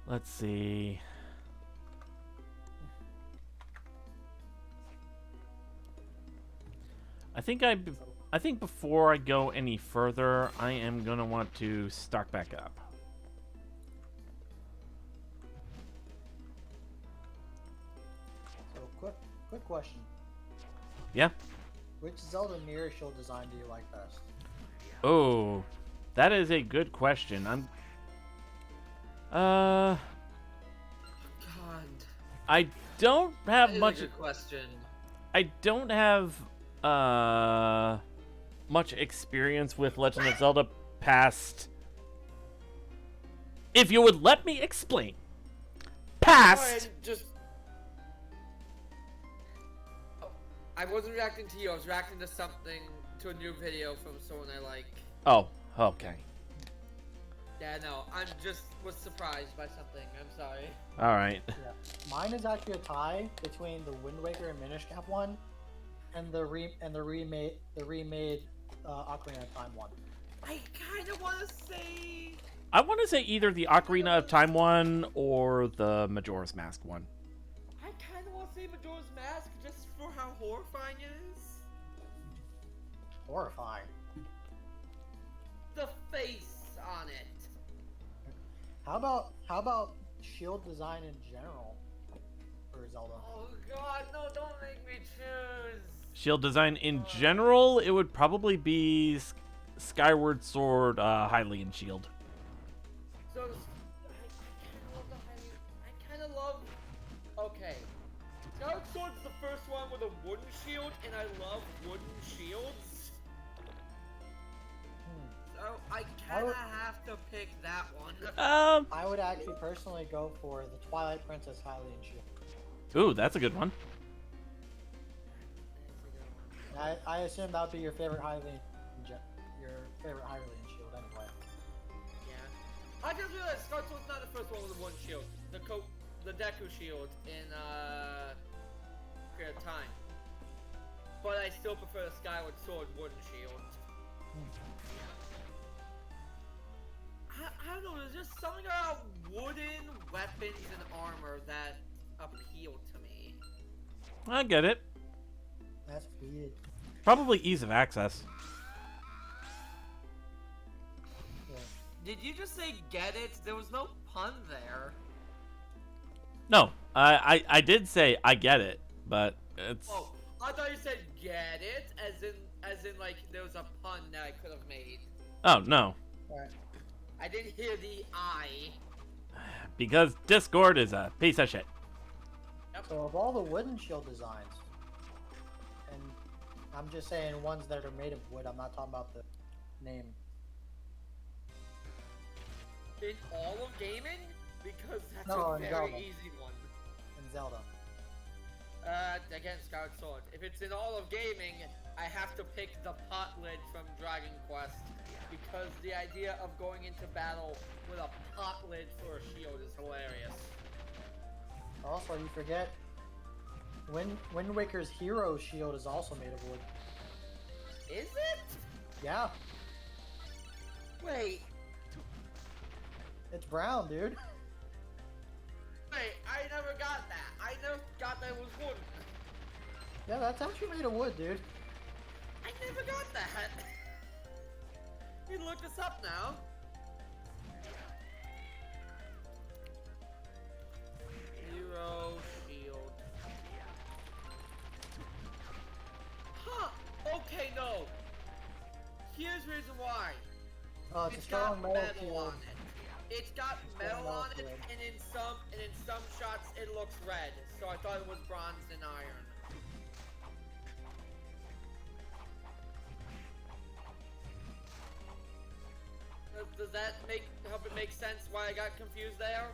Let's see. I think before I go any further, I am gonna want to stock back up. So quick question. Yeah. Which Zelda mirror shield design do you like best? Oh, that is a good question. God. I don't have That is much. a good question. I don't have much experience with Legend of Zelda past. If you would let me explain. Past. Alright, just. Oh, I wasn't reacting to you. I was reacting to something, to a new video from someone I like. Oh, okay. Yeah, no, I just was surprised by something. I'm sorry. All right. Yeah. Mine is actually a tie between the Wind Waker and Minish Cap one, and the remade Ocarina of Time one. I kind of want to say. I want to say either the Ocarina of Time one or the Majora's Mask one. I kind of want to say Majora's Mask just for how horrifying it is. Horrifying. The face on it. How about shield design in general for Zelda? Oh god, no, don't make me choose. Shield design in general, it would probably be Skyward Sword, Hylian Shield. So, I kind of love. Okay. Skyward Sword's the first one with a wooden shield, and I love wooden shields. So, I kind of have to pick that one. I would actually personally go for the Twilight Princess Hylian shield. Ooh, that's a good one. I assume that would be your favorite Hylian shield anyway. Yeah. I just realized Skyward Sword's not the first one with a wooden shield. The Deku shield in Ocarina of Time. But I still prefer the Skyward Sword wooden shield. I don't know, there's just something about wooden weapons and armor that appeal to me. I get it. That's weird. Probably ease of access. Yeah. Did you just say get it? There was no pun there. No, I did say I get it, but it's... Oh, I thought you said get it, as in like there was a pun that I could have made. Oh, no. Alright. I didn't hear the I. Because Discord is a piece of shit. So of all the wooden shield designs, and I'm just saying ones that are made of wood, I'm not talking about the name. In all of gaming? Because that's No, a in very Zelda. easy one. In Zelda. Again, Skyward Sword. If it's in all of gaming, I have to pick the pot lid from Dragon Quest. Because the idea of going into battle with a pot lid for a shield is hilarious. Also, you forget, Wind Waker's hero shield is also made of wood. Is it? Yeah, Wait, it's brown, dude. I never got that. I never got that it was wood. Yeah, that's actually made of wood, dude. I never got that. You look this up now. Hero shield. Huh. Okay, no. Here's the reason why. It's a It's strong got metal metal shield. on it. It's got metal on it, and in some shots it looks red. So I thought it was bronze and iron. Does that help it make sense why I got confused there?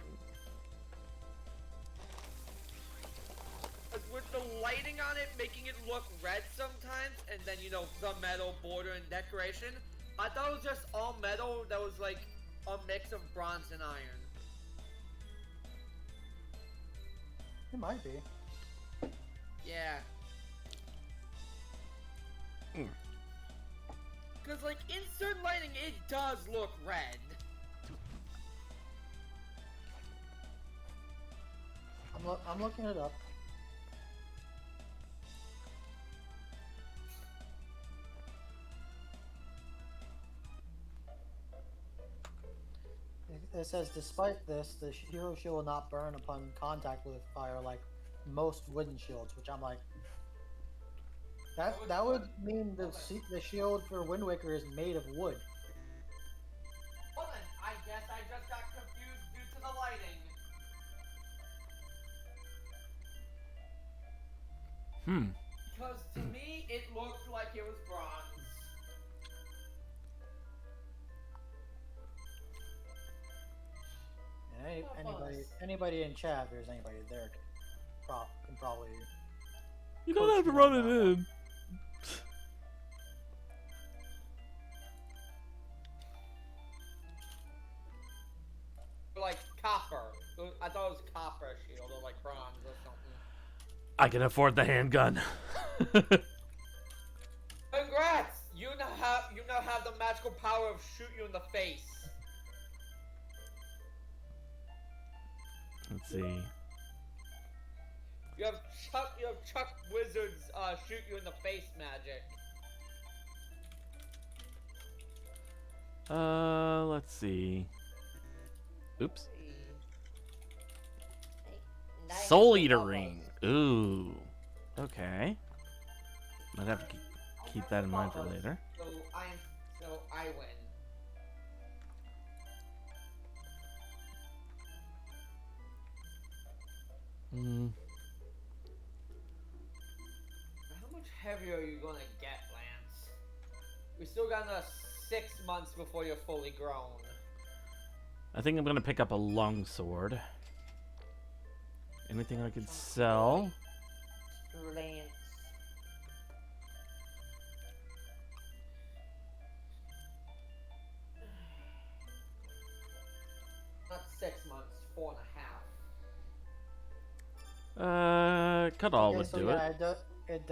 'Cause with the lighting on it making it look red sometimes, and then you know the metal border and decoration, I thought it was just all metal that was like a mix of bronze and iron. It might be. Yeah. Cause like in certain lighting it does look red. I'm looking it up. It says, despite this, the hero shield will not burn upon contact with fire like most wooden shields, which I'm like, that would mean the shield for Wind Waker is made of wood. Well then, I guess I just got confused due to the lighting. Because to me, it looked like it was bronze. And anybody in chat, if there's anybody there, can probably. You don't have to run it in. Like copper. I thought it was copper shield or like bronze or something. I can afford the handgun. Congrats! You now have the magical power of shoot you in the face. Let's see. You have Chuck Wizard's shoot you in the face magic. Let's see. Oops. Soul Eater ring. Ooh. Okay. Might have to keep that in mind for later. So I win. How much heavier are you gonna get, Lance? We still got another 6 months before you're fully grown. I think I'm gonna pick up a longsword. Anything I could sell? Lance. Not 6 months, 4.5. Cut all Okay, would so do yeah, it. it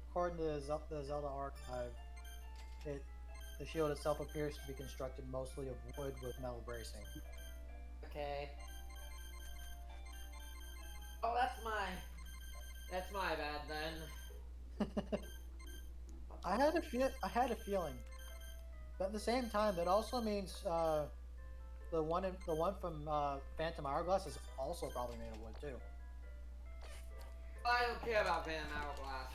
according to the Zelda archive, the shield itself appears to be constructed mostly of wood with metal bracing. Okay. Oh, that's my bad then. I had a feeling, but at the same time, that also means the one from Phantom Hourglass is also probably made of wood too. I don't care about Van Hourglass.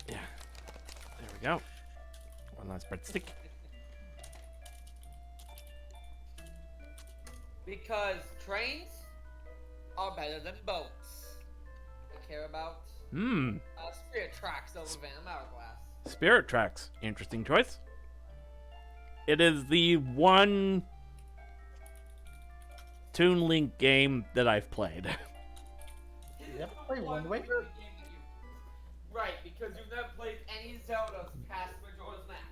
Yeah. There we go. One last breadstick. Because trains are better than boats. I care about Hmm. spirit tracks over Van Hourglass. Spirit Tracks. Interesting choice. It is the one Toon Link game that I've played. Yep. Wait, Wind Waker? Right, because you've never played any Zeldas past Majora's Mask.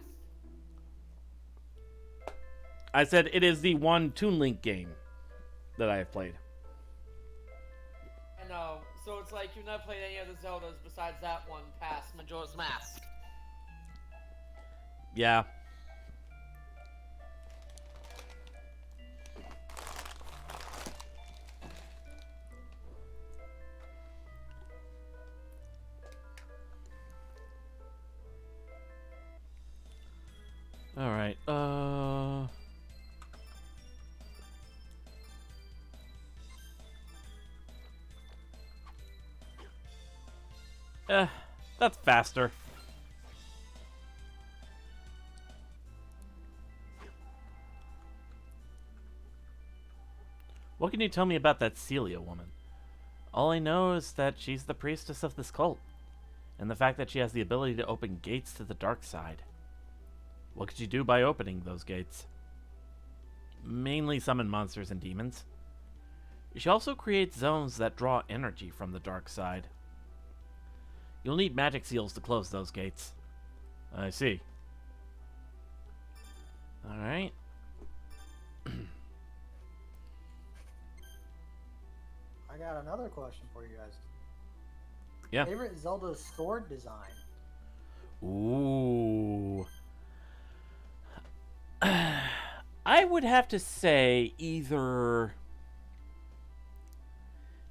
I said it is the one Toon Link game that I have played. I know, so it's like you've never played any other Zeldas besides that one past Majora's Mask. Yeah. All right. That's faster. What can you tell me about that Celia woman? All I know is that she's the priestess of this cult, and the fact that she has the ability to open gates to the dark side. What could you do by opening those gates? Mainly summon monsters and demons. She also creates zones that draw energy from the dark side. You'll need magic seals to close those gates. I see. Alright. I got another question for you guys. Yeah. Favorite Zelda sword design? Ooh. I would have to say either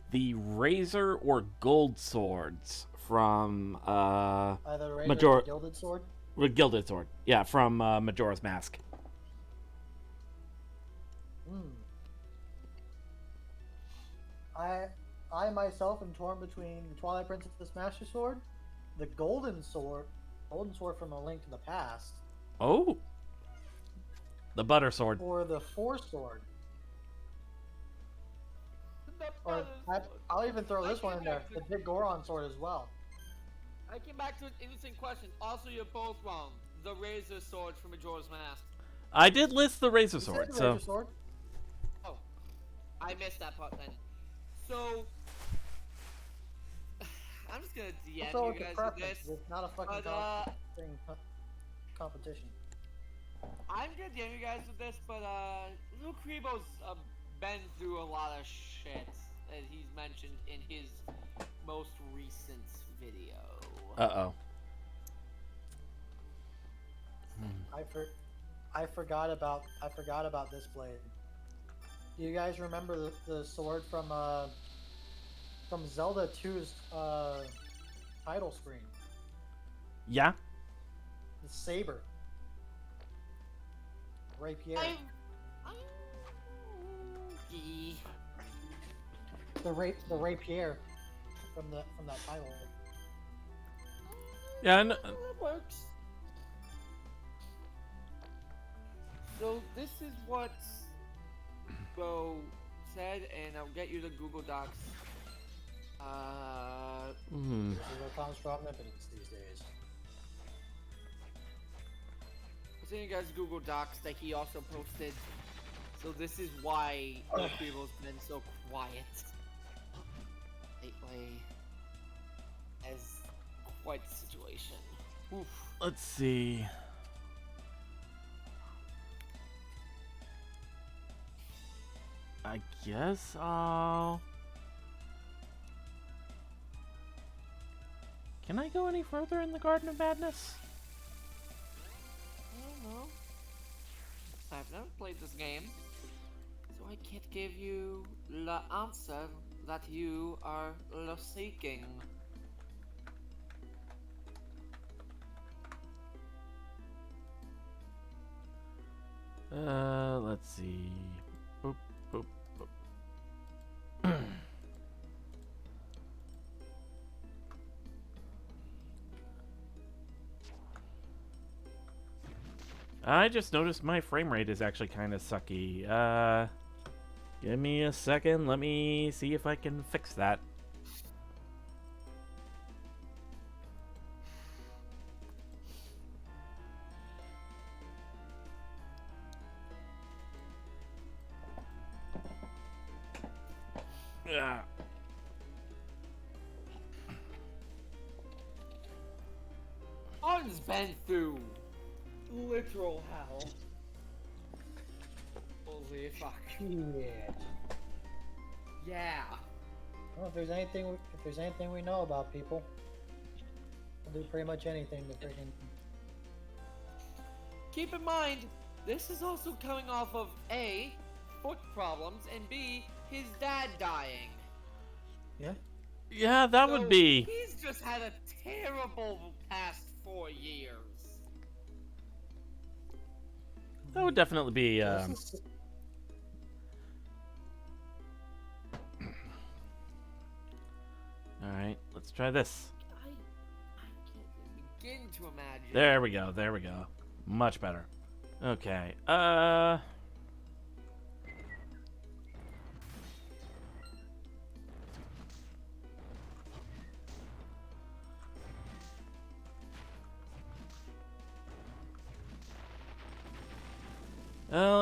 the Razor or Gold swords from Either Razor or Gilded Sword? Gilded Sword. Yeah, from Majora's Mask. I myself am torn between the Twilight Princess Master Sword, the Golden Sword from A Link to the Past, Oh. The Butter Sword. or the Force Sword. Or I'll even throw this one in there, the Big Goron Sword as well. I came back to an interesting question. Also, you're both wrong. The Razor Sword from Majora's Mask. I did list the Razor You said Sword, the so... Razor Sword. Oh, I missed that part then. So, I'm just gonna DM Also, you it's a guys with preference. this. It's not a fucking But, competition. I'm gonna DM you guys with this, but Luke Rebo's been through a lot of shit that he's mentioned in his most recent video. Uh-oh. I forgot about this blade. Do you guys remember the sword from Zelda 2's title screen? Yeah? The saber. Rapier. The rapier from that title. Yeah, I know. That works. So this is what Bo said, and I'll get you the Google Docs. This is what comes from impotence these days. I'll send you guys Google Docs that he also posted. So this is why Luke Rebo's been so quiet lately. As quite the situation. Oof. Let's see. I guess I'll... Can I go any further in the Garden of Madness? I don't know. I've never played this game, so I can't give you the answer that you are seeking. Let's see. Boop, boop, boop. I just noticed my frame rate is actually kind of sucky. Give me a second. Let me see if I can fix that. Yeah. Arden's been through literal hell. Holy fuck. Shit. Yeah. Well, if there's anything we know about people, we'll do pretty much anything to freaking. Keep in mind, this is also coming off of A, foot problems, and B, his dad dying. Yeah. Yeah, that would be. He's just had a terrible past 4 years. That would definitely be. This is- All right, let's try this. I can't even begin to imagine. There we go. There we go. Much better. Okay. Well,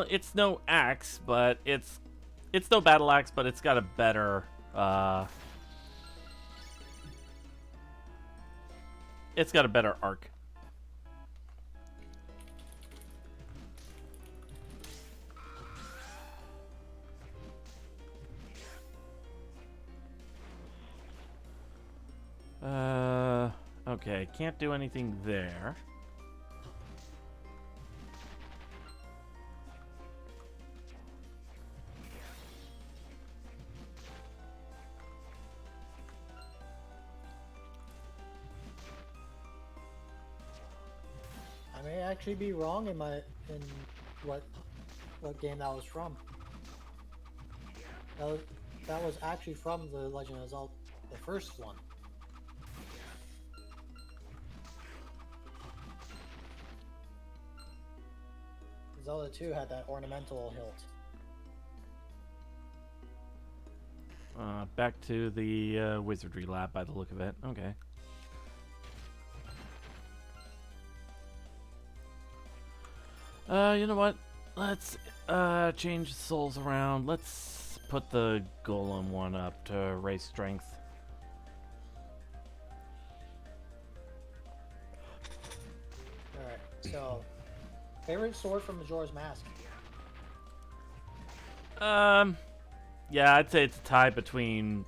it's no axe, but it's no battle axe, but it's got a better it's got a better arc. Okay, can't do anything there. I may actually be wrong in what game that was from. That was actually from the Legend of Zelda, the first one. Zelda 2 had that ornamental hilt. Back to the wizardry lab by the look of it. Okay. You know what? Let's change the souls around. Let's put the golem one up to raise strength. Alright, so favorite sword from Majora's Mask? Yeah, I'd say it's a tie between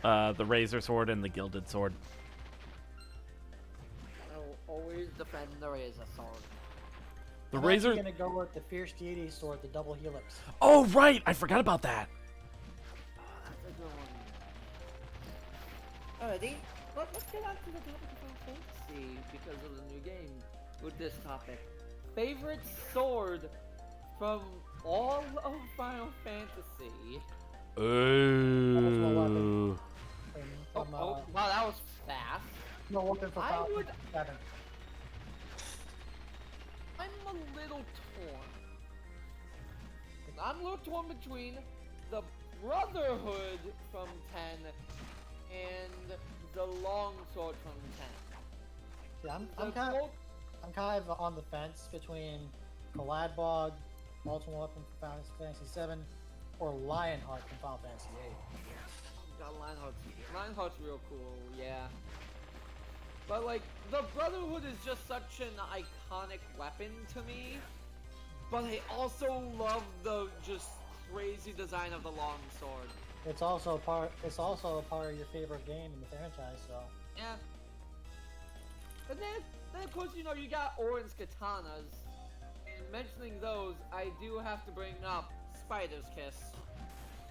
the razor sword and the gilded sword. I will always defend the razor sword. The I'm razor. actually gonna go with the Fierce Deity sword, the double helix. Oh right, I forgot about that. Oh, that's a good one. Alrighty, let's get on to the topic of Final Fantasy because of the new game with this topic. Favorite sword from all of Final Fantasy? Ooh. From, Wow, that was fast. no weapon for I Final would- Fantasy 7. I'm a little torn. I'm a little torn between the Brotherhood from 10 and the Longsword from 10. Yeah, I'm The kind gold- of on the fence between Caladbog, Ultimate Weapon from Final Fantasy 7, or Lionheart from Final Fantasy 8. God, Lionheart's real cool, yeah. But like, the Brotherhood is just such an iconic weapon to me. But I also love the just crazy design of the longsword. It's also a part of your favorite game in the franchise, so. Yeah. But then of course, you know, you got Orin's katanas. And mentioning those, I do have to bring up Spider's Kiss.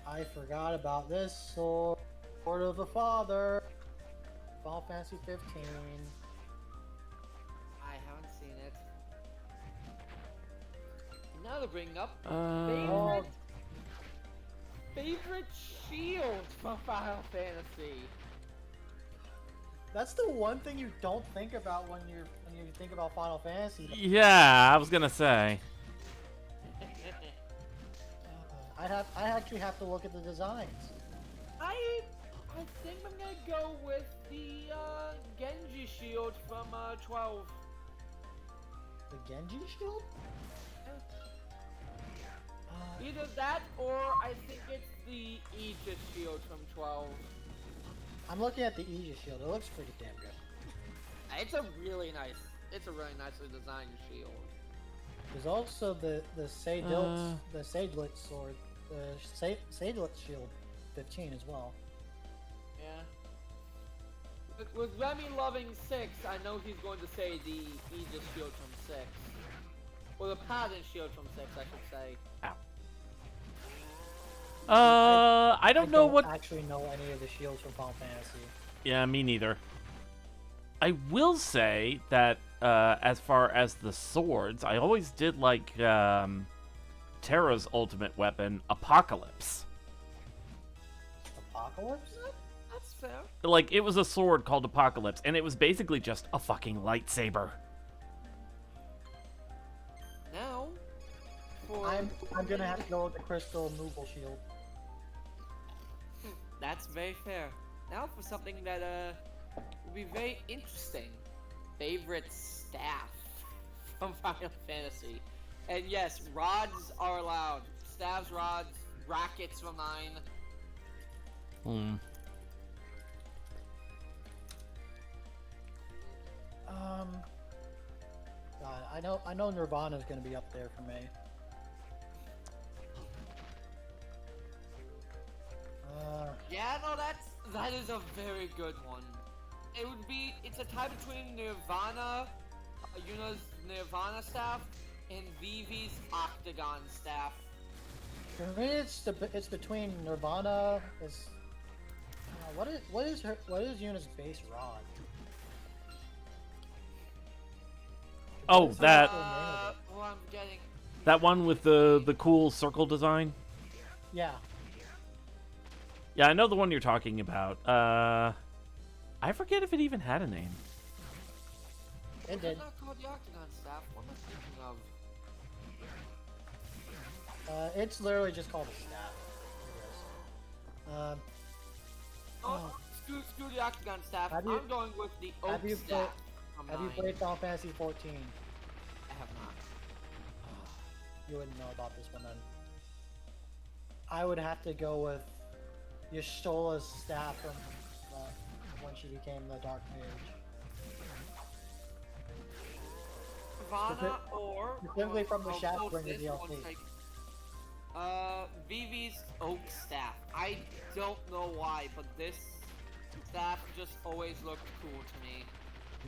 I forgot about this sword of the Father. Final Fantasy 15. I haven't seen it. to bring up Uh, favorite shield from Final Fantasy. That's the one thing you don't think about when you think about Final Fantasy. yeah, I was gonna say. I actually have to look at the designs. I think I'm gonna go with the Genji shield from 12. The Genji shield? Either that or I think it's the Aegis shield from 12. I'm looking at the Aegis shield. It looks pretty damn good. It's a really nicely designed shield. There's also the Sagelit sword, the Sagelit shield 15 as well. Yeah. With Remy loving 6, I know he's going to say the Aegis shield from 6. Or the Paladin shield from 6, I should say. I don't know what. Actually know any of the shields from Final Fantasy. Yeah, me neither. I will say that as far as the swords, I always did like Terra's ultimate weapon, Apocalypse. Apocalypse? That's fair. Like, it was a sword called Apocalypse, and it was basically just a fucking lightsaber. Now, I'm gonna have to go with the Crystal Moogle shield. That's very fair. Now for something that will be very interesting. Favorite staff from Final Fantasy. And yes, rods are allowed. Staves, rods, brackets from 9. God, I know Nirvana's gonna be up there for me. Yeah, no, that is a very good one. It's a tie between Nirvana, Yuna's Nirvana staff, and Vivi's Octagon staff. For me, it's between Nirvana. What is Yuna's base rod? Oh, What's that the name of it? Well, I'm getting. that one with the cool circle design. Yeah. Yeah, I know the one you're talking about. I forget if it even had a name. It did. It's not called the Octagon staff. What am I thinking of? It's literally just called a staff. Screw the Octagon staff. Have you- I'm going with the Oak have you staff. from Have you 9. played Final Fantasy 14? I have not. You wouldn't know about this one then. I would have to go with Yashtola's staff from when she became the Dark Mage. Nirvana or specifically from the Shadowbringer this DLC. one's like, Vivi's Oak staff. I don't know why, but this staff just always looked cool to me.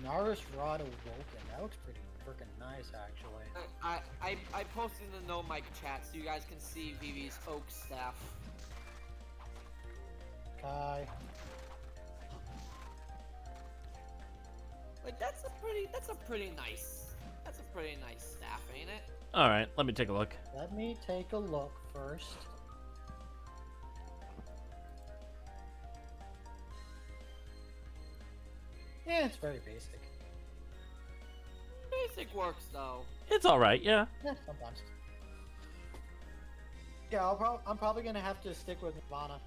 Naris Rod Awoken. That looks pretty freaking nice, actually. I posted in the No Mic chat so you guys can see Vivi's Oak staff. Kai. Like that's a pretty nice staff, ain't it? All right, let me take a look. Let me take a look first. Yeah, it's very basic. Basic works though. It's all right, yeah. Yeah, sometimes. Yeah, I'm probably gonna have to stick with Nirvana.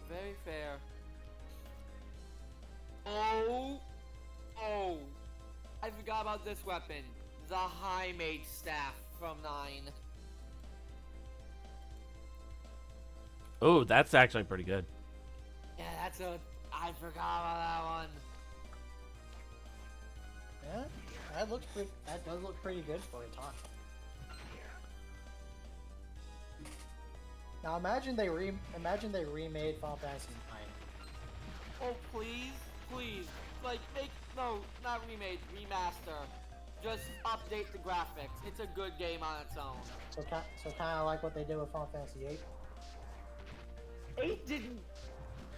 Very fair. Oh, I forgot about this weapon. The High Mage staff from 9. Oh, that's actually pretty good. Yeah, I forgot about that one. Yeah, that does look pretty good for a time. Now imagine they remade Final Fantasy 9. Oh, please. Like, not remade, remaster. Just update the graphics. It's a good game on its own. So kind of like what they did with Final Fantasy 8. 8 didn't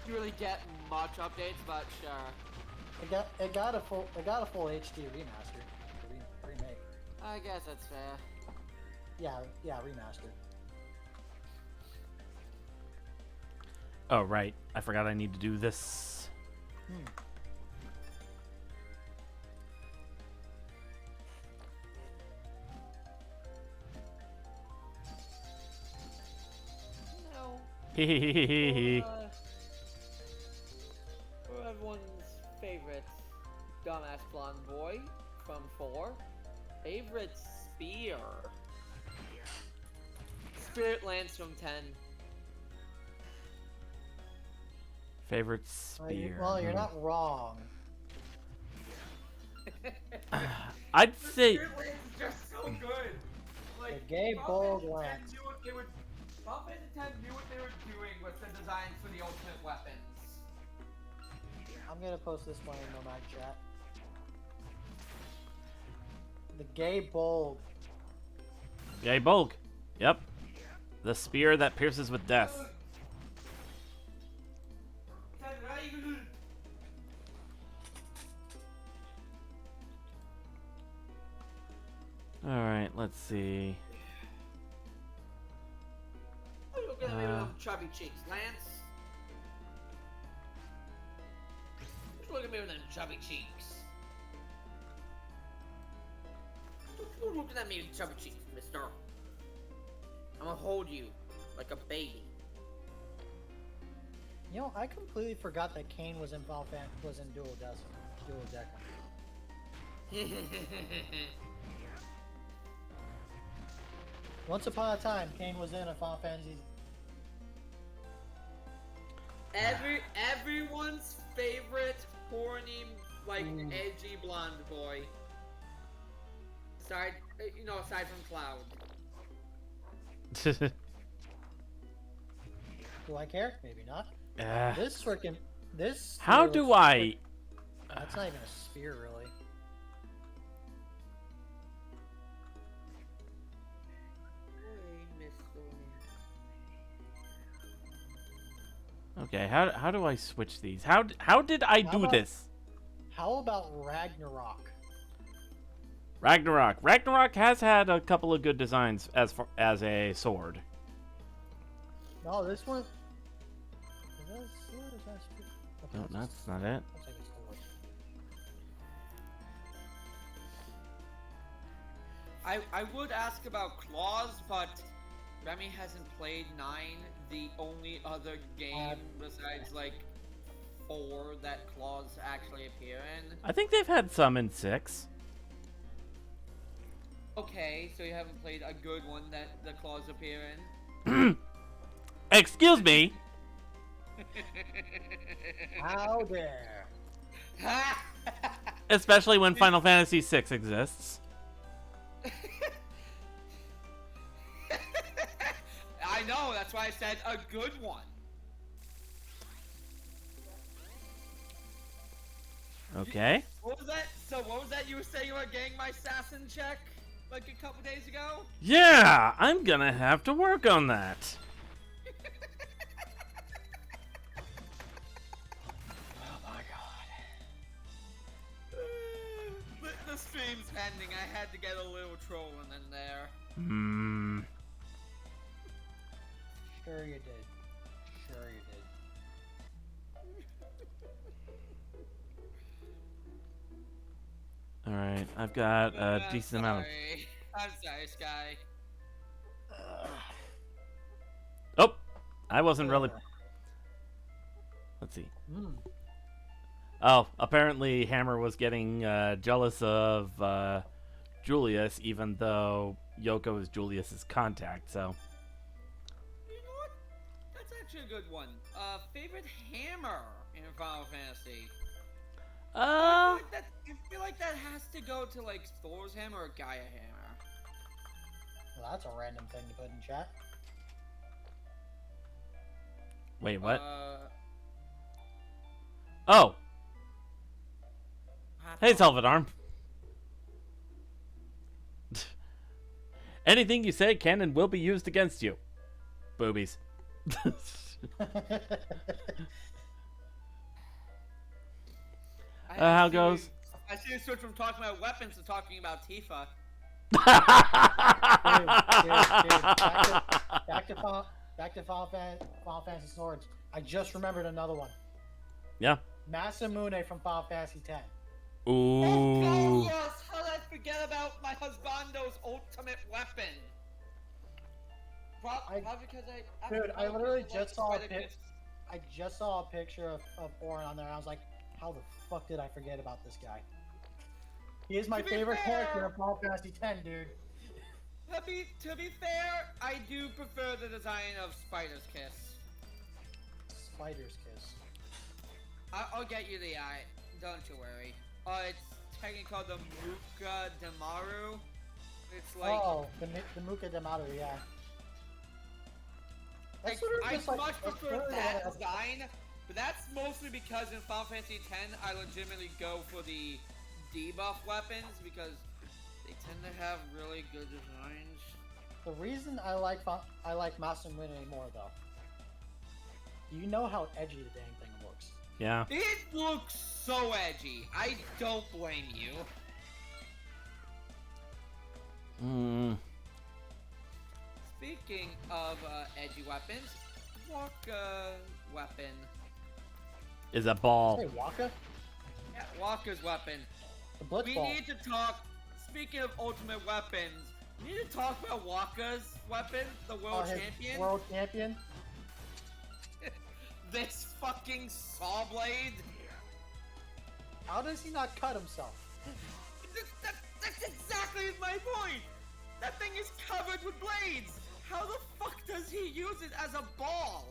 really get much updates, but sure. It got a full HD remaster, remake. I guess that's fair. Yeah, remastered. Oh, right. I forgot I need to do this. No. Hehehehe. For everyone's favorite dumbass blonde boy from 4, favorite spear. Spirit Lance from 10. Favorite spear. Well, you're not wrong. I'd The say. Spirit Lance is just so good. Like, The gay Final bold Fantasy lance. X knew what they were- Final Fantasy X knew what they were doing with the designs for the ultimate weapons. I'm gonna post this one in Nomad chat. The gay bulb. Yay, Bulk. Yep. The spear that pierces with death. Alright, let's see. Look at me with them chubby cheeks, Lance. Look at me with them chubby cheeks. Don't look at me with chubby cheeks, mister. I'm gonna hold you like a baby. You know, I completely forgot that Kane was in was in Dual Deck. Once upon a time, Kane was in a Final Fantasy. Everyone's favorite horny, like edgy blonde boy. Aside from Cloud. Do I care? Maybe not. Uh, This. how spear do looks I? like- That's not even a spear, really. Okay, how do I switch these? How did I How do about- this? How about Ragnarok? Ragnarok has had a couple of good designs as a sword. No, this one. Is that a sword or is that a spear? Okay, No, that's that's not it. looks like a sword. I would ask about Claws, but Remy hasn't played 9, the only other game besides like 4 that Claws actually appear in. I think they've had some in 6. Okay, so you haven't played a good one that the Claws appear in? Excuse me. How dare! Especially when Final Fantasy VI exists. I know, that's why I said a good one. Okay. What was that? So what was that you were saying about getting my assassin check like a couple days ago? Yeah, I'm gonna have to work on that. Oh my god. The stream's ending. I had to get a little trolling in there. Hmm. Sure you did. Sure you did. All right, I've got a I'm decent amount of. sorry. I'm sorry, Sky. Oh, I wasn't really. Let's see. Oh, apparently Hammer was getting jealous of Julius, even though Yoko is Julius's contact. So. You know what? That's actually a good one. Favorite hammer in Final Fantasy? I feel like that has to go to like Thor's hammer or Gaia hammer. Well, that's a random thing to put in chat. Wait, what? Uh, Oh, hey, Salvadarm. Anything you say can and will be used against you. Boobies. How goes? I see you switch from talking about weapons to talking about Tifa. Back to Final Fantasy Swords. I just remembered another one. Yeah. Masamune from Final Fantasy X. Oh Ooh. god, yes! How did I forget about my husbando's ultimate weapon? Probably because Dude, I literally just saw a Spider-Kiss. I just saw a picture of Orin on there. And I was like, how the fuck did I forget about this guy? He is my To be favorite fair- character in Final Fantasy X, dude. To be fair, I do prefer the design of Spider's Kiss. Spider's Kiss. I'll get you the eye. Don't you worry. It's technically called the Muka Damaru. It's like the Muka Damaru, yeah. like, That's sort of I just like much that's prefer literally that what I- design, but that's mostly because in Final Fantasy X I legitimately go for the debuff weapons because they tend to have really good designs. The reason I like Masamune more though. You know how edgy the dang thing looks. Yeah. It looks so edgy. I don't blame you. Speaking of edgy weapons, Waka weapon. Is a ball. Hey, Waka? Yeah, Waka's weapon. The Blitz We Ball. need to talk. Speaking of ultimate weapons, we need to talk about Waka's weapon, the world his champion. World champion. This fucking saw blade. How does he not cut himself? That's exactly my point. That thing is covered with blades. How the fuck does he use it as a ball?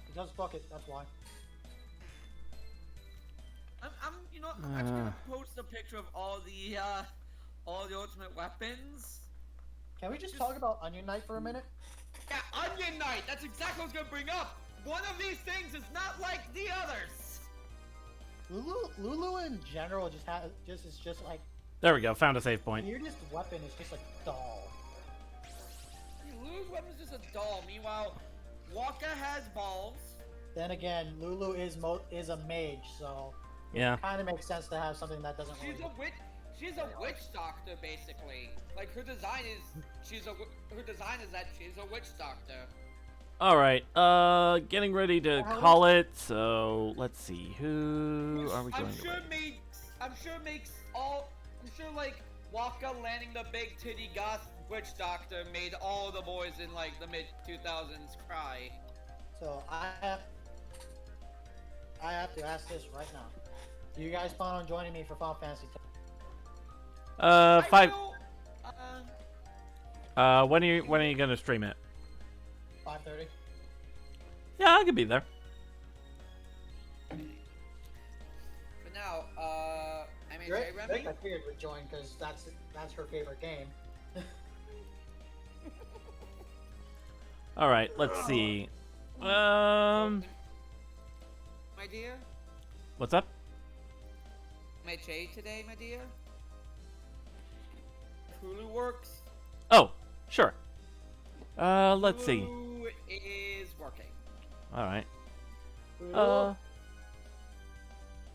He does fuck it, that's why. I'm actually gonna post a picture of all the ultimate weapons. Can we just talk about Onion Knight for a minute? Yeah, Onion Knight. That's exactly what I was gonna bring up. One of these things is not like the others. Lulu in general is just like There we go. Found a save point. the weirdest weapon is just like doll. Lulu's weapon is just a doll. Meanwhile, Waka has balls. Then again, Lulu is a mage, so Yeah. kind of makes sense to have something that doesn't She's really. a witch. She's a witch doctor, basically. Like her design is, her design is that she's a witch doctor. All right. Getting ready to call it. So let's see. Who are we going to? I'm sure like Waka landing the big titty goth witch doctor made all the boys in like the mid 2000s cry. So I have to ask this right now. Do you guys plan on joining me for Final Fantasy X? 5. I When are you gonna stream it? 5:30. Yeah, I could be there. For now, I mean, Rick, Remy. I figured would join because that's her favorite game. All right. Let's see. My dear, What's up? my Che today, my dear. Hulu works. Oh, sure. Let's see. Hulu is working. All right.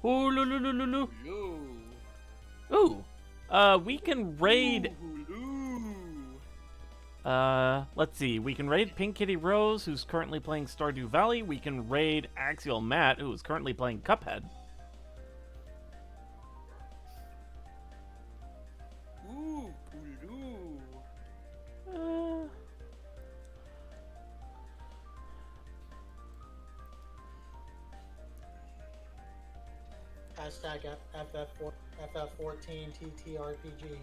Ooh, loo, loo, loo, loo, loo. Hulu. Ooh. We can raid. Hulu. Let's see. We can raid Pink Kitty Rose, who's currently playing Stardew Valley. We can raid Axial Matt, who is currently playing Cuphead. Ooh, Hulu. Hashtag FF14 TTRPG.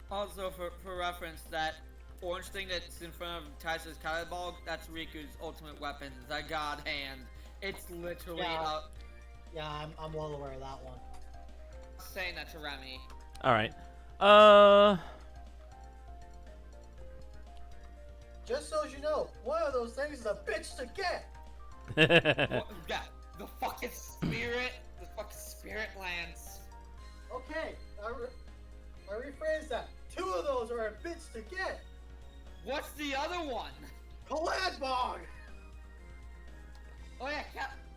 Also, for reference, that orange thing that's in front of Tyson Kylebalg, that's Riku's ultimate weapon, the God Hand. It's literally Yeah, I'm well aware of that one. saying that to Remy. All right. Just so you know, one of those things is a bitch to get. Yeah, the fucking spirit lance. Okay, I rephrase that. Two of those are a bitch to get. What's the other one? Caladbog. Oh yeah,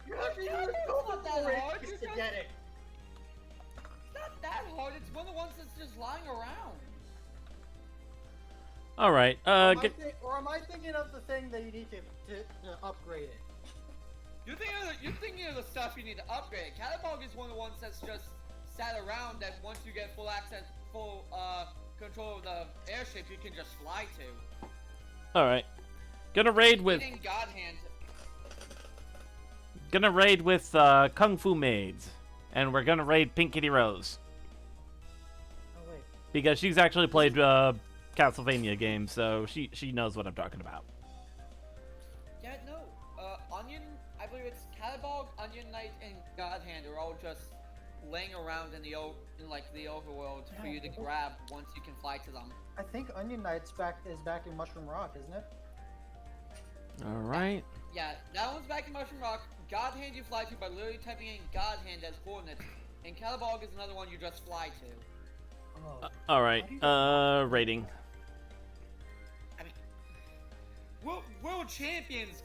You have to use Google for it just to get it. that hard. It's one of the ones that's just lying around. All right. Or am I thinking of the thing that you need to upgrade it? You're thinking of the stuff you need to upgrade. Catalog is one of the ones that's just sat around that once you get full control of the airship, you can just fly to. All right. Gonna raid with God Hand. Kung Fu Maids, and we're gonna raid Pink Kitty Rose Oh wait. because she's actually played Castlevania games, so she knows what I'm talking about. Yeah, no. Onion, I believe it's Catalog, Onion Knight, and God Hand are all just laying around in the overworld for you to grab once you can fly to them. I think Onion Knight's is back in Mushroom Rock, isn't it? All right. Yeah, that one's back in Mushroom Rock. God Hand you fly to by literally typing in God Hand as coordinates. And Catalog is another one you just fly to. Oh. All right. Rating. I mean, world champions